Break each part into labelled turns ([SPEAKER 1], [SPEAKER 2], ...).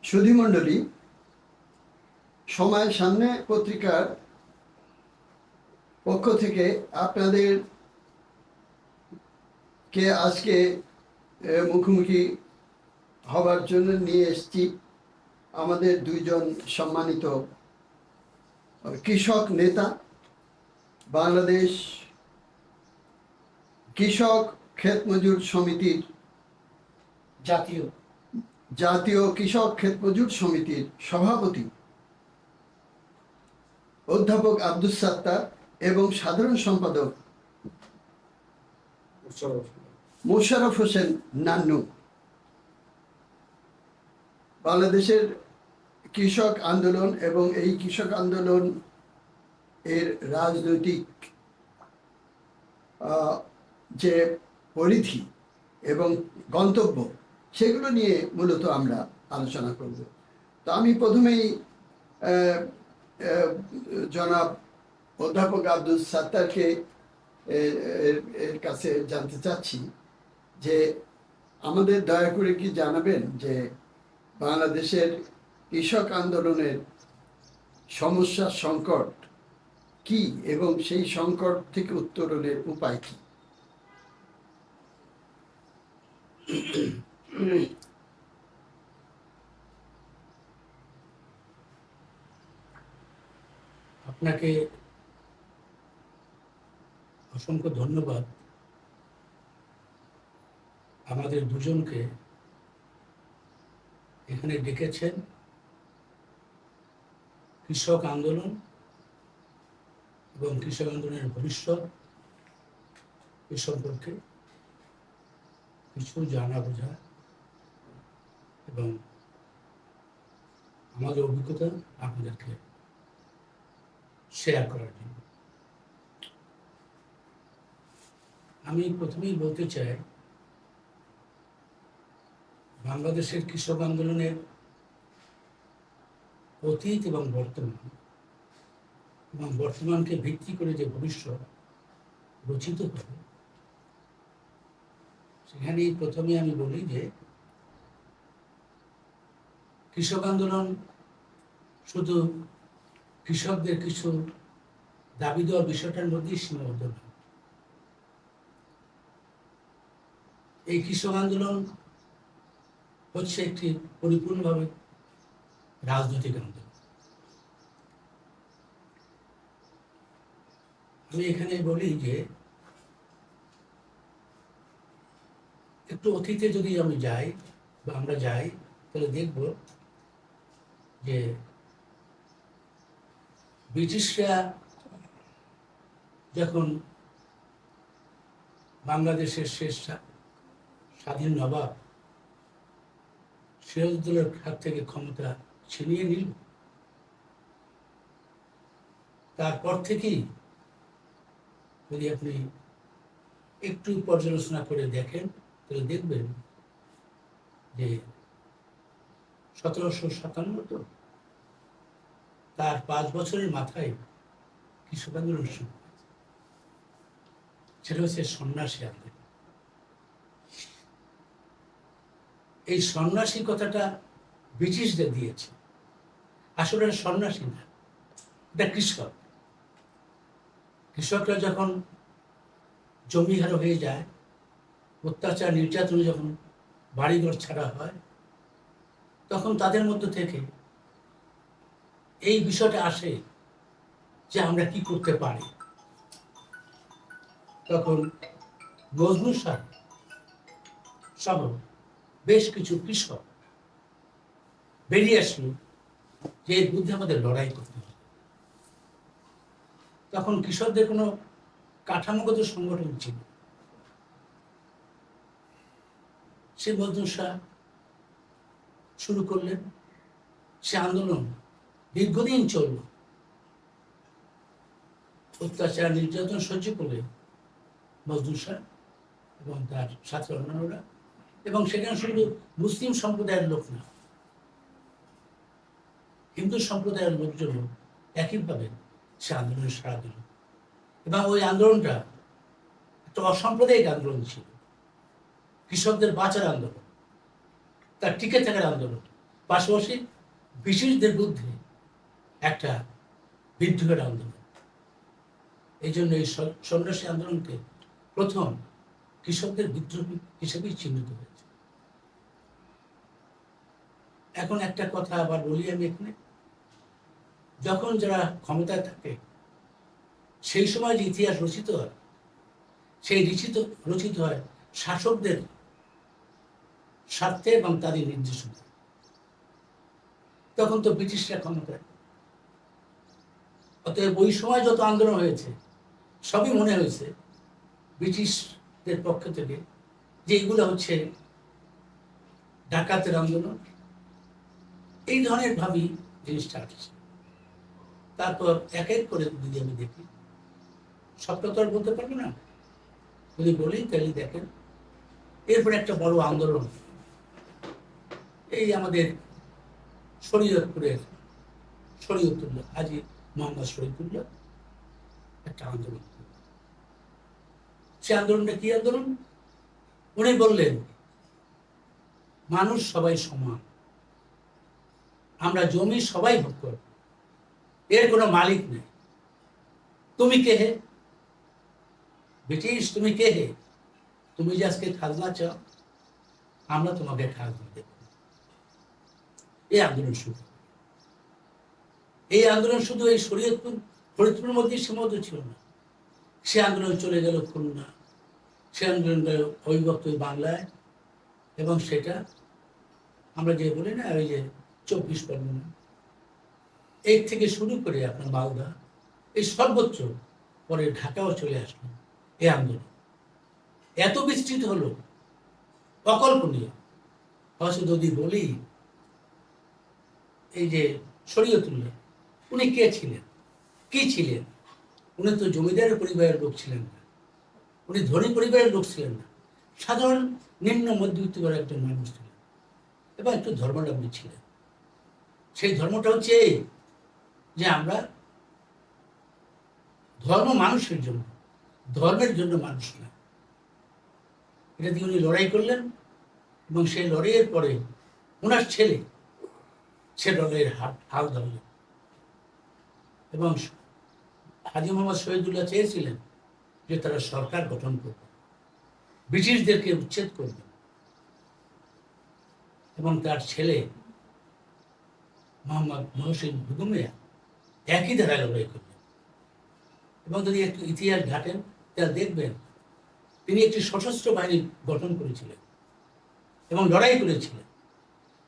[SPEAKER 1] সুধীমণ্ডলী, সময় সামনে পত্রিকার পক্ষ থেকে আপনাদেরকে আজকে মুখোমুখি হবার জন্য নিয়ে এসেছি আমাদের দুইজন সম্মানিত কৃষক নেতা, বাংলাদেশ কৃষক ক্ষেত মজুর সমিতির জাতীয় কৃষক ক্ষেত মজুর সমিতির সভাপতি অধ্যাপক আব্দুস সাত্তার এবং সাধারণ সম্পাদক মোশাররফ হোসেন নান্নু। বাংলাদেশের কৃষক আন্দোলন এবং এই কৃষক আন্দোলন এর রাজনৈতিক যে পরিধি এবং গন্তব্য, সেগুলো নিয়ে মূলত আমরা আলোচনা করব। তো আমি প্রথমেই জনাব অধ্যাপক আব্দুস সাত্তারকে এর কাছে জানতে চাচ্ছি যে আমাদের দয়া করে কি জানাবেন যে বাংলাদেশের কৃষক আন্দোলনের সমস্যা সংকট কি এবং সেই সংকট থেকে উত্তরণের উপায় কি?
[SPEAKER 2] আপনাকে অসংখ্য ধন্যবাদ আমাদের দুজনকে এখানে ডেকেছেন কৃষক আন্দোলন এবং কৃষক আন্দোলনের ভবিষ্যৎ এ সম্পর্কে কিছু জানা বোঝা এবং আমাদের অভিজ্ঞতা আপনাদেরকে শেয়ার করার জন্য। আমি প্রথমেই বলতে চাই, বাংলাদেশের কৃষক আন্দোলনের অতীত এবং বর্তমানকে ভিত্তি করে যে ভবিষ্যৎ রচিত হবে, সেখানেই প্রথমে আমি বলি যে কৃষক আন্দোলন শুধু কৃষকদের কিছু দাবি দেওয়ার বিষয়টার মধ্যেই সীমাবদ্ধ নয়। এই কৃষক আন্দোলন হচ্ছে একটি পরিপূর্ণভাবে রাজনৈতিক আন্দোলন। আমি এখানে বলি যে একটু অতীতে যদি আমি যাই বা আমরা যাই, তাহলে দেখব যে ব্রিটিশরা যখন বাংলাদেশের শেষ স্বাধীন নবাব সিরাজউদ্দৌলার হাত থেকে ক্ষমতা ছিনিয়ে নিল, তারপর থেকেই যদি আপনি একটু পর্যালোচনা করে দেখেন, তাহলে দেখবেন যে 1757 তো তার 5 বছরের মাথায় কৃষক আন্দোলন শুরু, সেটা হচ্ছে সন্ন্যাসী আন্দোলন। এই সন্ন্যাসী কথাটা ব্রিটিশদের দিয়েছে, আসলে সন্ন্যাসী না, এটা কৃষক। কৃষকরা যখন জমিহার হয়ে যায়, অত্যাচার নির্যাতনে যখন বাড়িঘর ছাড়া হয়, তখন তাদের মধ্যে থেকে এই বিষয়টা আসে যে আমরা কি করতে পারি। তখন মজনু শাহ সহ বেশ কিছু কৃষক বেরিয়ে আসলো যে এর বিরুদ্ধে আমাদের লড়াই করতে হবে। তখন কৃষকদের কোনো কাঠামোগত সংগঠন ছিল। সে মজনু শাহ শুরু করলেন, সে আন্দোলন দীর্ঘদিন চলল। অত্যাচার নির্যাতন সহ্য করে মজনু শাহ এবং তার সাথে অন্যান্যরা, এবং সেখানে শুধু মুসলিম সম্প্রদায়ের লোক না, হিন্দু সম্প্রদায়ের লোকজন একইভাবে সে আন্দোলনে সাড়া দিল। এবং ওই আন্দোলনটা একটা অসাম্প্রদায়িক আন্দোলন ছিল, কৃষকদের বাঁচার আন্দোলন, তার টিকে থাকার আন্দোলন, পাশাপাশি ব্রিটিশদের বিরুদ্ধে একটা বিদ্রোহের আন্দোলন। এই জন্য এই সন্ন্যাসী আন্দোলনকে প্রথম কৃষকদের বিদ্রোহ হিসেবেই চিহ্নিত হয়েছে। এখন একটা কথা আবার বলি আমি এখানে, যখন যারা ক্ষমতায় থাকে সেই সময় যে ইতিহাস রচিত হয়, সেই রচিত হয় শাসকদের স্বার্থে এবং তাদের নির্দেশনা। তখন তো ব্রিটিশরা ক্ষমতায়, অতএব ওই সময় যত আন্দোলন হয়েছে সবই মনে হয়েছে ব্রিটিশদের পক্ষ থেকে যে এগুলো হচ্ছে ডাকাতের আন্দোলন, এই ধরনের ভাবেই জিনিসটা আসছে। তারপর এক এক করে যদি আমি দেখি, সবটা তো আর বলতে পারবো না, যদি বলি তাহলে দেখেন এরপর একটা বড় আন্দোলন এই আমাদের শরীয়তপুরের শরীয়তুল্লাহ হাজী মোহাম্মদ শরীফুল্লাহ একটা আন্দোলন। সে আন্দোলনটা কি আন্দোলন? উনি বললেন মানুষ সবাই সমান, আমরা জমি সবাই ভোগ করব, এর কোনো মালিক নেই। তুমি কে হে ব্রিটিশ, তুমি কে হে? তুমি যে আজকে খাজনা চাও, আমরা তোমাকে খাজনা দেব। এই আন্দোলন শুরু। এই আন্দোলন শুধু এই ফরিদপুরের মধ্যেই সীমাবদ্ধ ছিল না, সে আন্দোলন চলে গেল খুলনা, সে আন্দোলন গেল অবিভক্ত বাংলায়, এবং সেটা আমরা যে বলি না ওই যে 24 পরগনা, এর থেকে শুরু করে আপনার মালদা, এই সর্বোচ্চ, পরে ঢাকাও চলে আসলো। এই আন্দোলন এত বিস্তৃত হলো, অকল্পনীয়। অবশ্য যদি বলি এই যে শরীয়তুল্লাহ, উনি কে ছিলেন, কি ছিলেন? উনি তো জমিদারের পরিবারের লোক ছিলেন না, উনি ধনী পরিবারের লোক ছিলেন না, সাধারণ নিম্ন মধ্যবিত্ত একজন মানুষ ছিলেন, এবং একটু ধর্মাবলম্বী ছিলেন। সেই ধর্মটা হচ্ছে এই যে আমরা ধর্ম মানুষের জন্য, ধর্মের জন্য মানুষ না। এটা দিয়ে উনি লড়াই করলেন, এবং সেই লড়াইয়ের পরে ওনার ছেলে সে লড়াইয়ের হাল ধরলেন, এবং হাজী মোহাম্মদ শহীদুল্লাহ চেয়েছিলেন যে তারা সরকার গঠন করবে, ব্রিটিশদেরকে উচ্ছেদ করবে, এবং তার ছেলে মোহাম্মদ মহসিন হুদুমিয়া একই ধারায় লড়াই করলেন। এবং যদি একটু ইতিহাস ঘাটেন তাহলে দেখবেন তিনি একটি সশস্ত্র বাহিনী গঠন করেছিলেন এবং লড়াই করেছিলেন।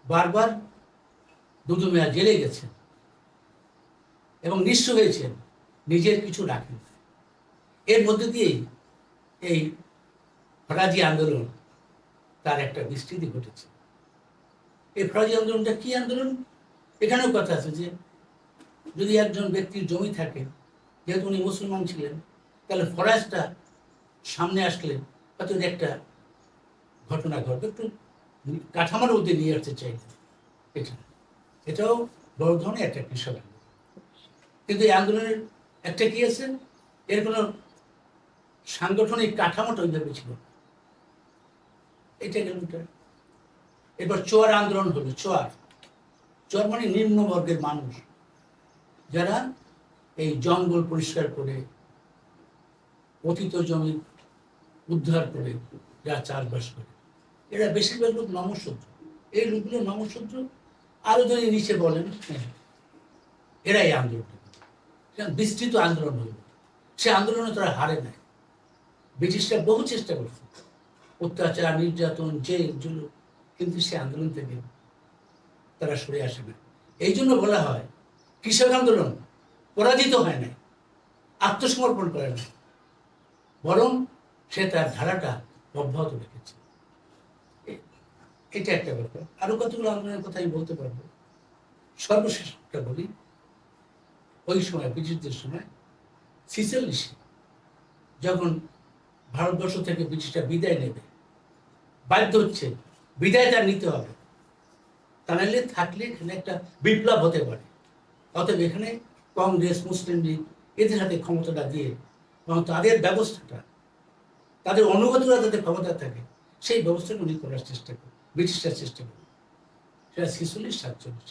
[SPEAKER 2] বারবার দুদুমিয়া জেলে গেছেন এবং নিঃস্ব হয়েছেন, নিজের কিছু রাখেন। এর মধ্যে দিয়েই এই ফরাজি আন্দোলন তার একটা বিস্তৃতি ঘটেছে। এই ফরাজি আন্দোলনটা কি আন্দোলন? এখানেও কথা আছে যে যদি একজন ব্যক্তির জমি থাকে, যেহেতু উনি মুসলমান ছিলেন, তাহলে ফরাজটা সামনে আসলে হয়তো একটা ঘটনা ঘটবে, একটু কাঠামোর মধ্যে নিয়ে আসতে চাইলেন। এটাও বড় ধরনের একটা কৃষক আন্দোলন। কিন্তু এই আন্দোলনের একটা কি আছে, এর কোনো সাংগঠনিক কাঠামোটা ওইভাবে ছিল না। এটা গেল। এরপর চোয়ার আন্দোলন হলো। চোয়ার মানে নিম্নবর্গের মানুষ, যারা এই জঙ্গল পরিষ্কার করে, পতিত জমি উদ্ধার করে যারা চাষবাস করে, এরা বেশিরভাগ লোক নমশূদ্র। এই লোকগুলো নমশূদ্র, আরো যদি নিচে বলেন, এরা এই আন্দোলন বিস্তৃত আন্দোলন হল। সে আন্দোলনে তারা হারে নেয়। ব্রিটিশরা বহু চেষ্টা করছে, অত্যাচার, নির্যাতন, জেল, জুলুম, কিন্তু সে আন্দোলন থেকে তারা সরে আসে না। এই জন্য বলা হয় কৃষক আন্দোলন পরাজিত হয় নাই, আত্মসমর্পণ করে না, বরং সে তার ধারাটা অব্যাহত রেখেছে। এটা একটা ব্যাপার। আরো কতগুলো আন্দোলনের কথা আমি বলতে পারবো। সর্বশেষটা বলি, ওই সময় ব্রিটিশদের সময় 46 যখন ভারতবর্ষ থেকে ব্রিটিশরা বিদায় নেবে, বাধ্য হচ্ছে, বিদায় তার নিতে হবে, তা নাহলে থাকলে এখানে একটা বিপ্লব হতে পারে। অতএব এখানে কংগ্রেস, মুসলিম লীগ এদের হাতে ক্ষমতাটা দিয়ে, এবং তাদের ব্যবস্থাটা, তাদের অনুগতরা যাতে ক্ষমতা থাকে, সেই ব্যবস্থাটা উনি করার চেষ্টা করে, ব্রিটিশরা চেষ্টা করে। সেটা 46-47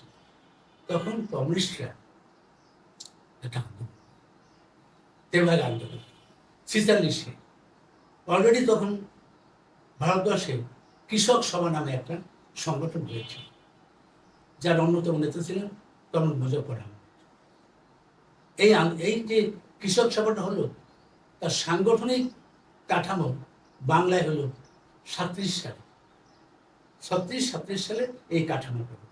[SPEAKER 2] তখন কমিউনিস্টরা একটা আন্দোলন, তেভাগা আন্দোলন 46-এ অলরেডি তখন ভারতবর্ষে কৃষক সভা নামে একটা সংগঠন হয়েছে, যার অন্যতম নেতা ছিলেন তখন মুজফ্ফর আহমদ। এই যে কৃষক সভাটা হলো, তার সাংগঠনিক কাঠামো বাংলায় হলো 37 সালে, 36-37 সালে এই কাঠামোটা হলো।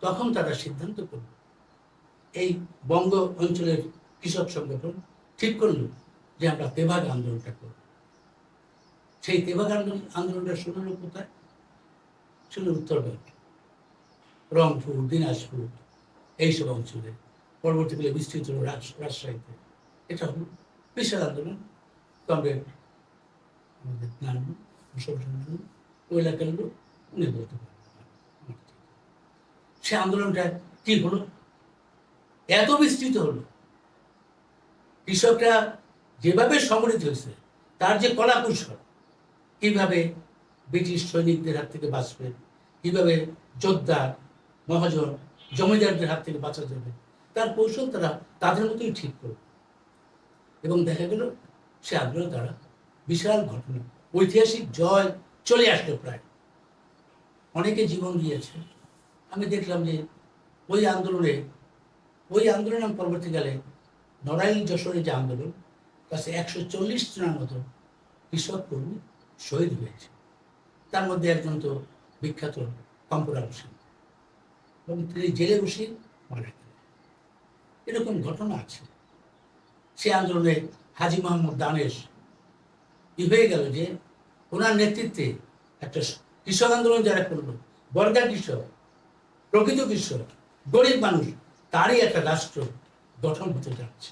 [SPEAKER 2] তখন তারা সিদ্ধান্ত করল, এই বঙ্গ অঞ্চলের কৃষক সংগঠন ঠিক করলো যে আমরা তেভাগা আন্দোলনটা করব। সেই তেভাগা আন্দোলনটা শুরু হলো কোথায়? শুরু উত্তরবঙ্গে, রংপুর, দিনাজপুর এইসব অঞ্চলে, পরবর্তীকালে বিস্তৃত হলো রাজশাহীতে। এটা হলো বিশাল আন্দোলন। কমরেড আমাদের নাম ওই এলাকার লোক, উনি বলতে পারেন সে আন্দোলনটা কি হলো, এত বিস্তৃত হলো। কৃষকরা যেভাবে সংগঠিত হয়েছে, তার যে কলা কৌশল, কিভাবে ব্রিটিশ সৈনিকদের হাত থেকে বাঁচবে, কিভাবে যোদ্ধা, মহাজন, জমিদারদের হাত থেকে বাঁচা যাবে, তার কৌশল তারা তাদের মতোই ঠিক করবে। এবং দেখা গেল সে আন্দোলন দ্বারা বিশাল ঘটনা, ঐতিহাসিক জয় চলে আসলো। প্রায় অনেকে জীবন দিয়েছে। আমি দেখলাম যে ওই আন্দোলনে আমি পরবর্তীকালে নড়াইল যশোরে যে আন্দোলন, কাছে 140 জনের মতো কৃষক কর্মী শহীদ হয়েছে। তার মধ্যে একজন তো বিখ্যাত কম্পরার হোসেন, এবং তিনি জেলে বসে মারা গেলেন। এরকম ঘটনা আছে। সে আন্দোলনে হাজী মোহাম্মদ দানেশ হয়ে গেল যে ওনার নেতৃত্বে একটা কৃষক আন্দোলন যারা করলো, বর্গা কৃষক, প্রকৃত কৃষক, গরিব মানুষ, তারই একটা রাষ্ট্র গঠন হতে যাচ্ছে।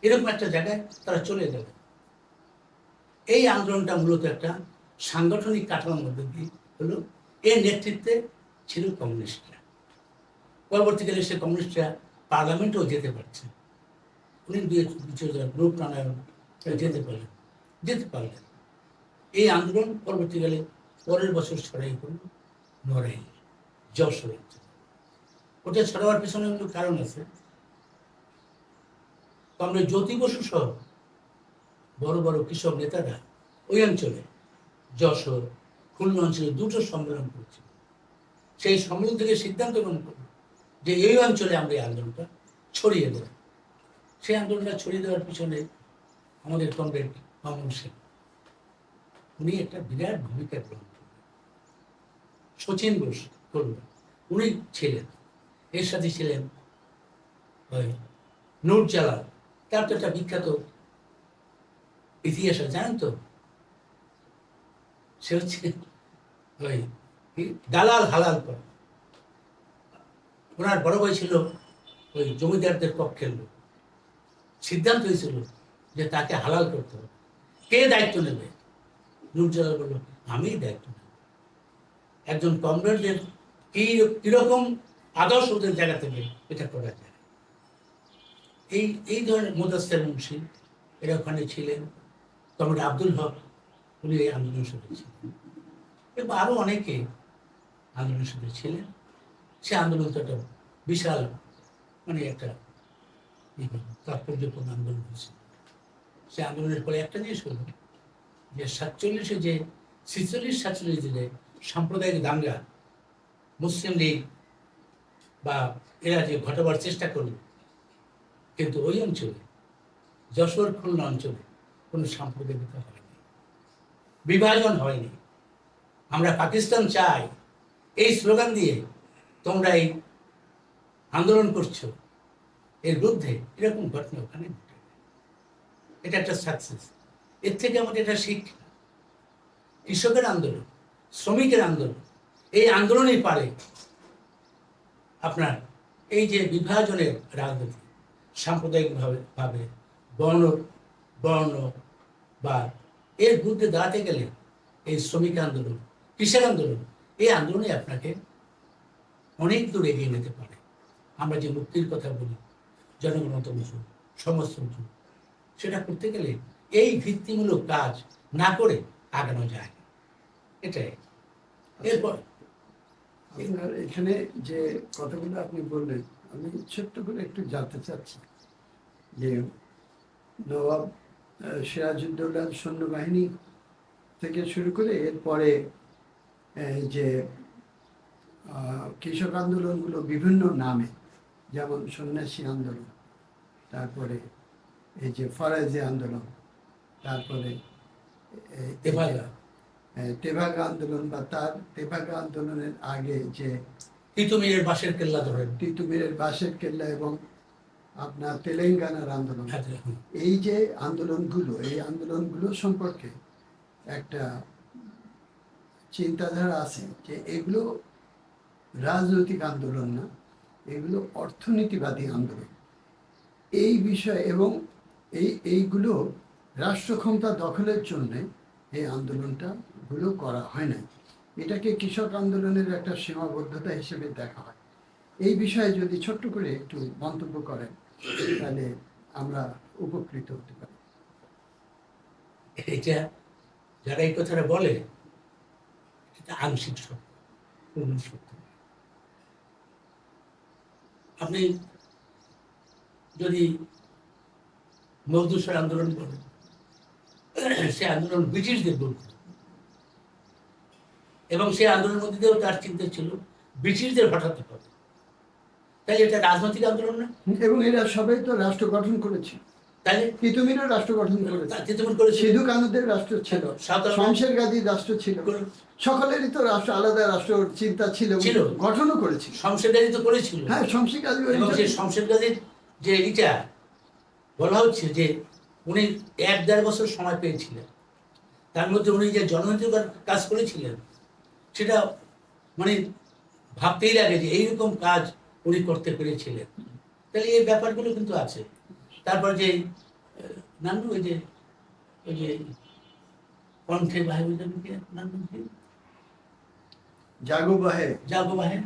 [SPEAKER 2] এরকম একটা জায়গায় তারা চলে গেল। এই আন্দোলনটা মূলত একটা সাংগঠনিক কাঠামোর মধ্যে দিয়ে হলো। এর নেতৃত্বে ছিল কমিউনিস্টরা। পরবর্তীকালে সে কমিউনিস্টরা পার্লামেন্টেও যেতে পারছে। উনি গ্রুপ প্রণয়ন যেতে পারলেন। এই আন্দোলন পরবর্তীকালে পরের বছর ছড়াই পড়ল নড়াইল, যশোর। ওটা ছড়াবার পেছনে কারণ আছে। কমরেড জ্যোতি বসু সহ বড় বড় কৃষক নেতারা ওই অঞ্চলে, যশোর, খুলনা অঞ্চলে দুটো সম্মেলন করেছিল। সেই সম্মেলন থেকে সিদ্ধান্ত গ্রহণ করল যে এই অঞ্চলে আমরা এই আন্দোলনটা ছড়িয়ে দেব। সেই আন্দোলনটা ছড়িয়ে দেওয়ার পিছনে আমাদের কমরেড মামুন সেন, উনি একটা বিরাট ভূমিকা গ্রহণ করলেন। শচীন বোস করলেন, উনি ছিলেন। এর সাথে ছিলেন ওই নূরজালাল, তার তো একটা বিখ্যাত ইতিহাস জানেন তো, সে হচ্ছে ওই দালাল হালাল কর। ওনার বড় ভাই ছিল ওই জমিদারদের পক্ষের লোক। সিদ্ধান্ত হয়েছিল যে তাকে হালাল করতে হবে। কে দায়িত্ব নেবে? নূরজালাল বলল, আমিই দায়িত্ব নেব। একজন কমরেডদের কিরকম আদর্শ ওদের জায়গা থেকে এটা করা যায়। এই ধরনের মুদাস্সের মুন্সি এরা ওখানে ছিলেন। কমরেড আব্দুল হক, উনি এই আন্দোলনের সাথে ছিলেন, এবং আরো অনেকে আন্দোলনের সাথে ছিলেন। সে আন্দোলন তো একটা বিশাল, মানে একটা তাৎপর্যপূর্ণ আন্দোলন হয়েছিল। সে আন্দোলনের পরে একটা জিনিস হলো যে 47-এ যে 46-47 যে সাম্প্রদায়িক দাঙ্গা, মুসলিম লীগ বা এরা যে ঘটাবার চেষ্টা করল, কিন্তু ওই অঞ্চলে, যশোর খুলনা অঞ্চলে কোনো সাম্প্রদায়িকতা হয়নি, বিভাজন হয়নি। আমরা পাকিস্তান চাই এই স্লোগান দিয়ে তোমরা এই আন্দোলন করছো, এর বিরুদ্ধে এরকম ঘটনা ওখানে ঘটে। এটা একটা সাকসেস। এর থেকে আমাদের এটা শিক্ষা। কৃষকের আন্দোলন, শ্রমিকের আন্দোলন, এই আন্দোলনই পারে আপনার এই যে বিভাজনের রাজনীতি, সাম্প্রদায়িকভাবে বর্ণ বা এর বিরুদ্ধে দাঁড়াতে গেলে এই শ্রমিক আন্দোলন, কৃষক আন্দোলন, এই আন্দোলনে আপনাকে অনেক দূর এগিয়ে নিতে পারে। আমরা যে মুক্তির কথা বলি, জনগণত মুসুল, সমস্ত মুসুল, সেটা করতে গেলে এই ভিত্তিমূলক কাজ না করে আগানো যায়। এটাই। এরপর
[SPEAKER 1] আপনার এখানে যে কথাগুলো আপনি বললেন, আমি ছোট্ট করে একটু জানতে চাচ্ছি যে নবাব সিরাজউদ্দৌলার সৈন্যবাহিনী থেকে শুরু করে এরপরে যে কৃষক আন্দোলনগুলো বিভিন্ন নামে, যেমন সন্ন্যাসী আন্দোলন, তারপরে এই যে ফরাজি আন্দোলন, তারপরে
[SPEAKER 2] তেভাগা,
[SPEAKER 1] তেভাগা আন্দোলন, বা তার তেভাগা আন্দোলনের আগে যে
[SPEAKER 2] তিতুমিরের বাঁশের কেল্লা ধরেন,
[SPEAKER 1] তিতুমিরের বাঁশের কেল্লা, এবং আপনার তেলেঙ্গানার আন্দোলন, এই যে আন্দোলনগুলো, এই আন্দোলনগুলো সম্পর্কে একটা চিন্তাধারা আছে যে এগুলো রাজনৈতিক আন্দোলন না, এগুলো অর্থনীতিবাদী আন্দোলন। এই বিষয় এবং এইগুলো রাষ্ট্র ক্ষমতা দখলের জন্য এই আন্দোলনটা গুলো করা হয় না। এটাকে কৃষক আন্দোলনের একটা সীমাবদ্ধতা হিসেবে দেখা হয়। এই বিষয়ে যদি ছোট্ট করে একটু মন্তব্য করেন, তাহলে আমরা উপকৃত হতে পারি।
[SPEAKER 2] এটা যারা এই কথাটা বলে এটা আংশিক সত্য, পূর্ণ সত্য। আপনি যদি মজদুর আন্দোলন করেন, সে আন্দোলন ব্রিটিশদের বলতে, এবং সেই আন্দোলনের মধ্যে দিয়েও তার চিন্তা ছিল ব্রিটিশদের হটাতে হবে। তাই এটা রাজনৈতিক আন্দোলন না?
[SPEAKER 1] এবং এরা সবাই তো রাষ্ট্র গঠন করেছে।
[SPEAKER 2] তাহলে
[SPEAKER 1] তিতুমিরও রাষ্ট্র গঠন করেছে,
[SPEAKER 2] তিতুমির করেছে,
[SPEAKER 1] সিধু কানুদের রাষ্ট্র ছিল, শমশের গাজীর রাষ্ট্র ছিল, সকলেরই তো রাষ্ট্র, আলাদা রাষ্ট্র চিন্তা ছিল, গঠনও করেছিল।
[SPEAKER 2] শমশের গাজী তো করেছিল।
[SPEAKER 1] হ্যাঁ, শমশের গাজী।
[SPEAKER 2] এবং সেই শমশের গাজীর যে এডিটা বলা হচ্ছে যে উনি 1-1.5 বছর সময় পেয়েছিলেন, তার মধ্যে উনি যে জনহিতকর কাজ করেছিলেন সেটা মানে ভাবতেই লাগে যে এইরকম কাজ উনি করতে পেরেছিলেন। তাহলে এই ব্যাপারগুলো কিন্তু আছে। তারপর যে নানু ওই যে কণ্ঠে ভাই নানু
[SPEAKER 1] জাগো বাহে,
[SPEAKER 2] জাগো বাহে,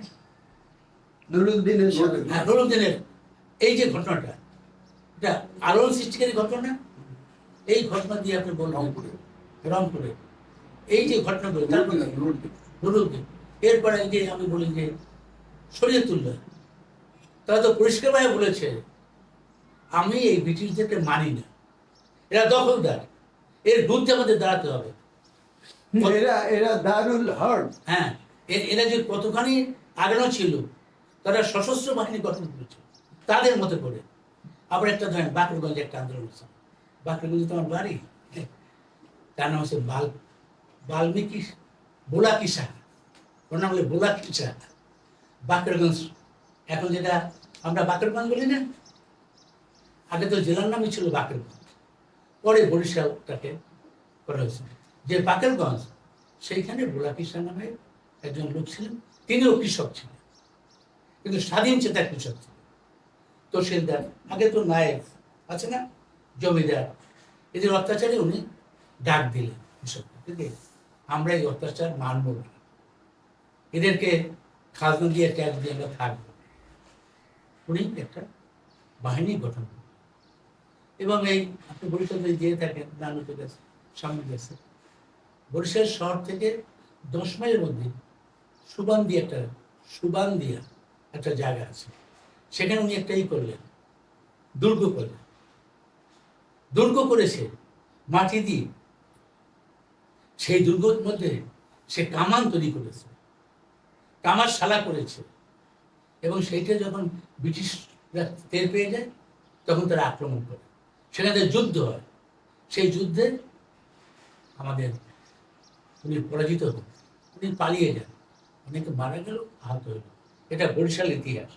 [SPEAKER 1] নুরুদ্দিনের
[SPEAKER 2] হ্যাঁ, নুরুদ্দিনের এই যে ঘটনাটা, এটা আলোড়ন সৃষ্টিকারী ঘটনা। এই ঘটনা দিয়ে আপনি বললাম রংপুরে এই যে ঘটনাগুলো, তারপরে নুরুদ্দিন, এরপরে যে আমি বলি যে শরীয়তুল্লাহ, তারা তো পরিষ্কারভাবে বলেছে আমি এই ব্রিটিশদেরকে মানি না, এরা দখলদার, এর বিরুদ্ধে আমাদের দাঁড়াতে হবে।
[SPEAKER 1] এরা দারুল হর্ব।
[SPEAKER 2] হ্যাঁ, এরা যে কতখানি আগানো ছিল, তারা সশস্ত্র বাহিনী গঠন করেছে তাদের মতো করে। আবার একটা ধরেন বাকরগঞ্জে একটা আন্দোলন হচ্ছে, বাকরগঞ্জে তোমার বাড়ি, তার নাম হচ্ছে বাল্মীকি বোলাকি শাহ, ওর নাম হলো বোলাকি শাহ। বাকরগঞ্জ এখন যেটা আমরা বাকরগঞ্জ বলি না, আগে তো জেলার নামই ছিল বাকেরগঞ্জ, পরে বরিশালটাকে করা হয়েছে। যে বাকেরগঞ্জ, সেইখানে বোলাকি শাহ নামে একজন লোক ছিলেন, তিনিও কৃষক ছিলেন, কিন্তু স্বাধীন চেতা কৃষক ছিলেন। তহসিলদার, আগে তো নায়েব আছে না, জমিদার, এদের অত্যাচারে উনি ডাক দিলেন কৃষকদেরকে, আমরা এই অত্যাচার মানব না, এদেরকে খাজনা দিয়ে ট্যাক্স দিয়ে আমরা থাকবো। উনি একটা বাহিনী গঠন করেন। এবং এই আপনি বরিশালে যেয়ে থাকেন, নানুতে গেছে, সামনে গেছে, বরিশাল শহর থেকে 10 মাইলের মধ্যে সুবান্দিয়া একটা জায়গা আছে, সেখানে উনি একটাই করলেন, দুর্গ করলেন। দুর্গ করেছে মাটি দিয়ে, সেই দুর্গের মধ্যে সে কামান তৈরি করেছে, কামার শালা করেছে, এবং সেইটা যখন ব্রিটিশরা টের পেয়ে যায় তখন তারা আক্রমণ করে, সেখানে যুদ্ধ হয়। সেই যুদ্ধে আমাদের উনি পরাজিত হন, উনি পালিয়ে যান, অনেকে মারা গেল, আহত হইল। এটা বরিশাল ইতিহাস।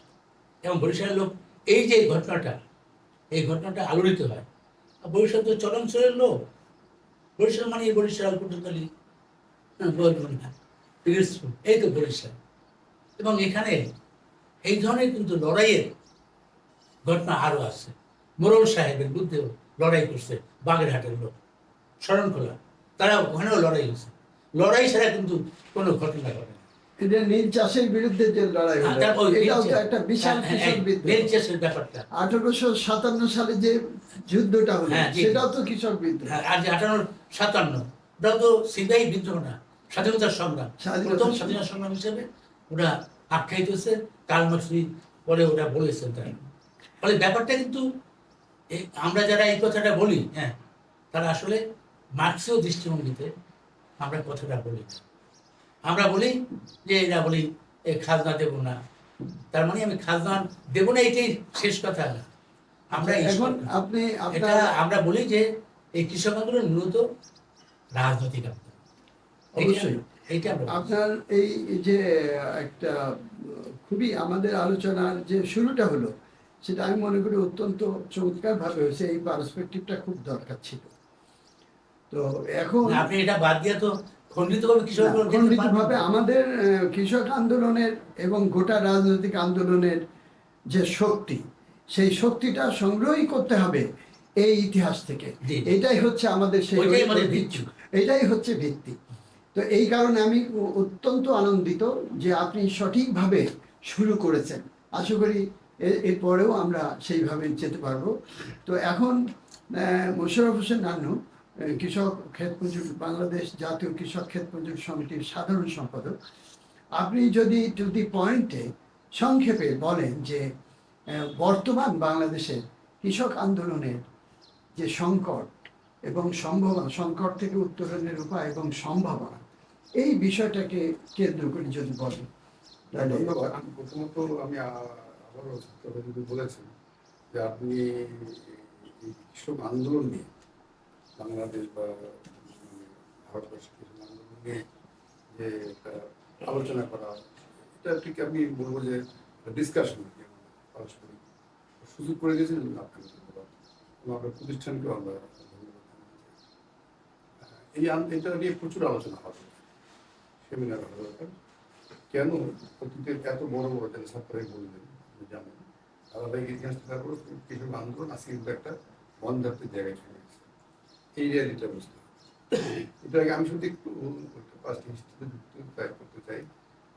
[SPEAKER 2] এবং বরিশালের লোক এই যে ঘটনাটা আলোড়িত হয়। বরিশাল তো চলনচলের লোক, বরিশাল মানে বরিশাল পটুয়াখালী, এই তো বরিশাল। এবং এখানে এই ধরনের কিন্তু লড়াইয়ের ঘটনা আরো আছে। মোরল সাহেবের বিরুদ্ধেও লড়াই করছে বাগেরহাটের লোক, শরণখোলা, তারা ওখানেও লড়াই হয়েছে। লড়াই ছাড়া কিন্তু কোনো ঘটনা ঘটে না।
[SPEAKER 1] এটা নীল চাষের বিরুদ্ধে যে লড়াই হলো, এটাও তো একটা বিশাল কৃষক বিদ্রোহ।
[SPEAKER 2] নীল চাষের ব্যাপারটা
[SPEAKER 1] 1857 সালে যে যুদ্ধটা হলো, সেটাও তো কৃষক বিদ্রোহ।
[SPEAKER 2] আর যে 58-57, ওটাও তো সিপাহী বিদ্রোহ না, স্বাধীনতার সংগ্রাম। প্রথম স্বাধীনতা সংগ্রাম হিসেবে ওরা আখ্যায়িত হচ্ছে, কার্ল মার্ক্সই পরে ওরা বলেছেন তাই। ফলে ব্যাপারটা কিন্তু আমরা যারা এই কথাটা বলি, হ্যাঁ, তারা আসলে মার্ক্সীয় দৃষ্টিভঙ্গিতে আমরা কথাটা বলি না। আমরা বলি যে এরা বলি খাজনা দেব না, তার মানে আমি খাজনা দেব না এটাই শেষ কথা না। আমরা
[SPEAKER 1] এখন আপনি
[SPEAKER 2] এটা
[SPEAKER 1] আপনার
[SPEAKER 2] আমরা বলি যে এই কৃষক আন্দোলন মূলত রাজনৈতিক আন্দোলন।
[SPEAKER 1] অবশ্যই
[SPEAKER 2] এইটা আমরা বলি।
[SPEAKER 1] আপনার এই যে একটা খুবই আমাদের আলোচনার যে শুরুটা হলো, সেটা আমি মনে করি অত্যন্ত চমৎকারভাবে হয়েছে। এই পার্সপেক্টিভটা খুব দরকার ছিল। তো এখন
[SPEAKER 2] না, আপনি এটা বাদ দিয়ে তো খণ্ডিতভাবে কৃষক
[SPEAKER 1] না,
[SPEAKER 2] আন্দোলন দেখতে পারবেন
[SPEAKER 1] খণ্ডিতভাবে
[SPEAKER 2] না।
[SPEAKER 1] আমাদের কৃষক আন্দোলনের এবং গোটা রাজনৈতিক আন্দোলনের যে শক্তি, সেই শক্তিটা সংগ্রহই করতে হবে এই ইতিহাস থেকে।
[SPEAKER 2] জি।
[SPEAKER 1] এটাই হচ্ছে আমাদের সেই
[SPEAKER 2] ওইটাই আমাদের
[SPEAKER 1] ঐতিহ্য,
[SPEAKER 2] ভিত্তি।
[SPEAKER 1] এটাই হচ্ছে ভিত্তি। তো এই কারণে আমি অত্যন্ত আনন্দিত যে আপনি সঠিকভাবে শুরু করেছেন। আশা করি এরপরেও আমরা সেইভাবে যেতে পারবো। তো এখন মোশাররফ হোসেন নান্নু, কৃষক ক্ষেত মজুর বাংলাদেশ জাতীয় কৃষক ক্ষেত মজুর সমিতির সাধারণ সম্পাদক, আপনি যদি টু দি পয়েন্টে সংক্ষেপে বলেন যে বর্তমান বাংলাদেশের কৃষক আন্দোলনের যে সংকট এবং সম্ভাবনা, সংকট থেকে উত্তরণের উপায় এবং সম্ভাবনা, এই বিষয়টাকে কেন্দ্র করে যদি বলেন তাহলে।
[SPEAKER 3] ধন্যবাদ। প্রথমত আমি আবারও ছাত্ররা যদি বলেছেন যে আপনি এই কৃষক আন্দোলন নিয়ে বাংলাদেশ বা ভারতবর্ষের কৃষক আন্দোলন নিয়ে যে একটা আলোচনা করা, এটা ঠিক আমি বলবো যে ডিসকাশন পারস্পরিক সুযোগ করে গেছেন আপনাকে ধন্যবাদ। আপনার প্রতিষ্ঠানকেও আমরা ধন্যবাদ এটা নিয়ে প্রচুর আলোচনা হবে, সেমিনার হওয়া দরকার। কেন অতীতে এত বড় বড় যারা ছাত্ররাই বললেন, আপনি জানেন, ধারাবাহিক ইতিহাস থাকার পর কৃষক আন্দোলন আজকে কিন্তু একটা বন্ধাত্মের জায়গায় চলে গেছে। এই রিয়ালিটা বুঝতে হবে। এটা আগে আমি শুধু একটু পাঁচটি হিস্ট্রিতে যুক্ত করতে চাই,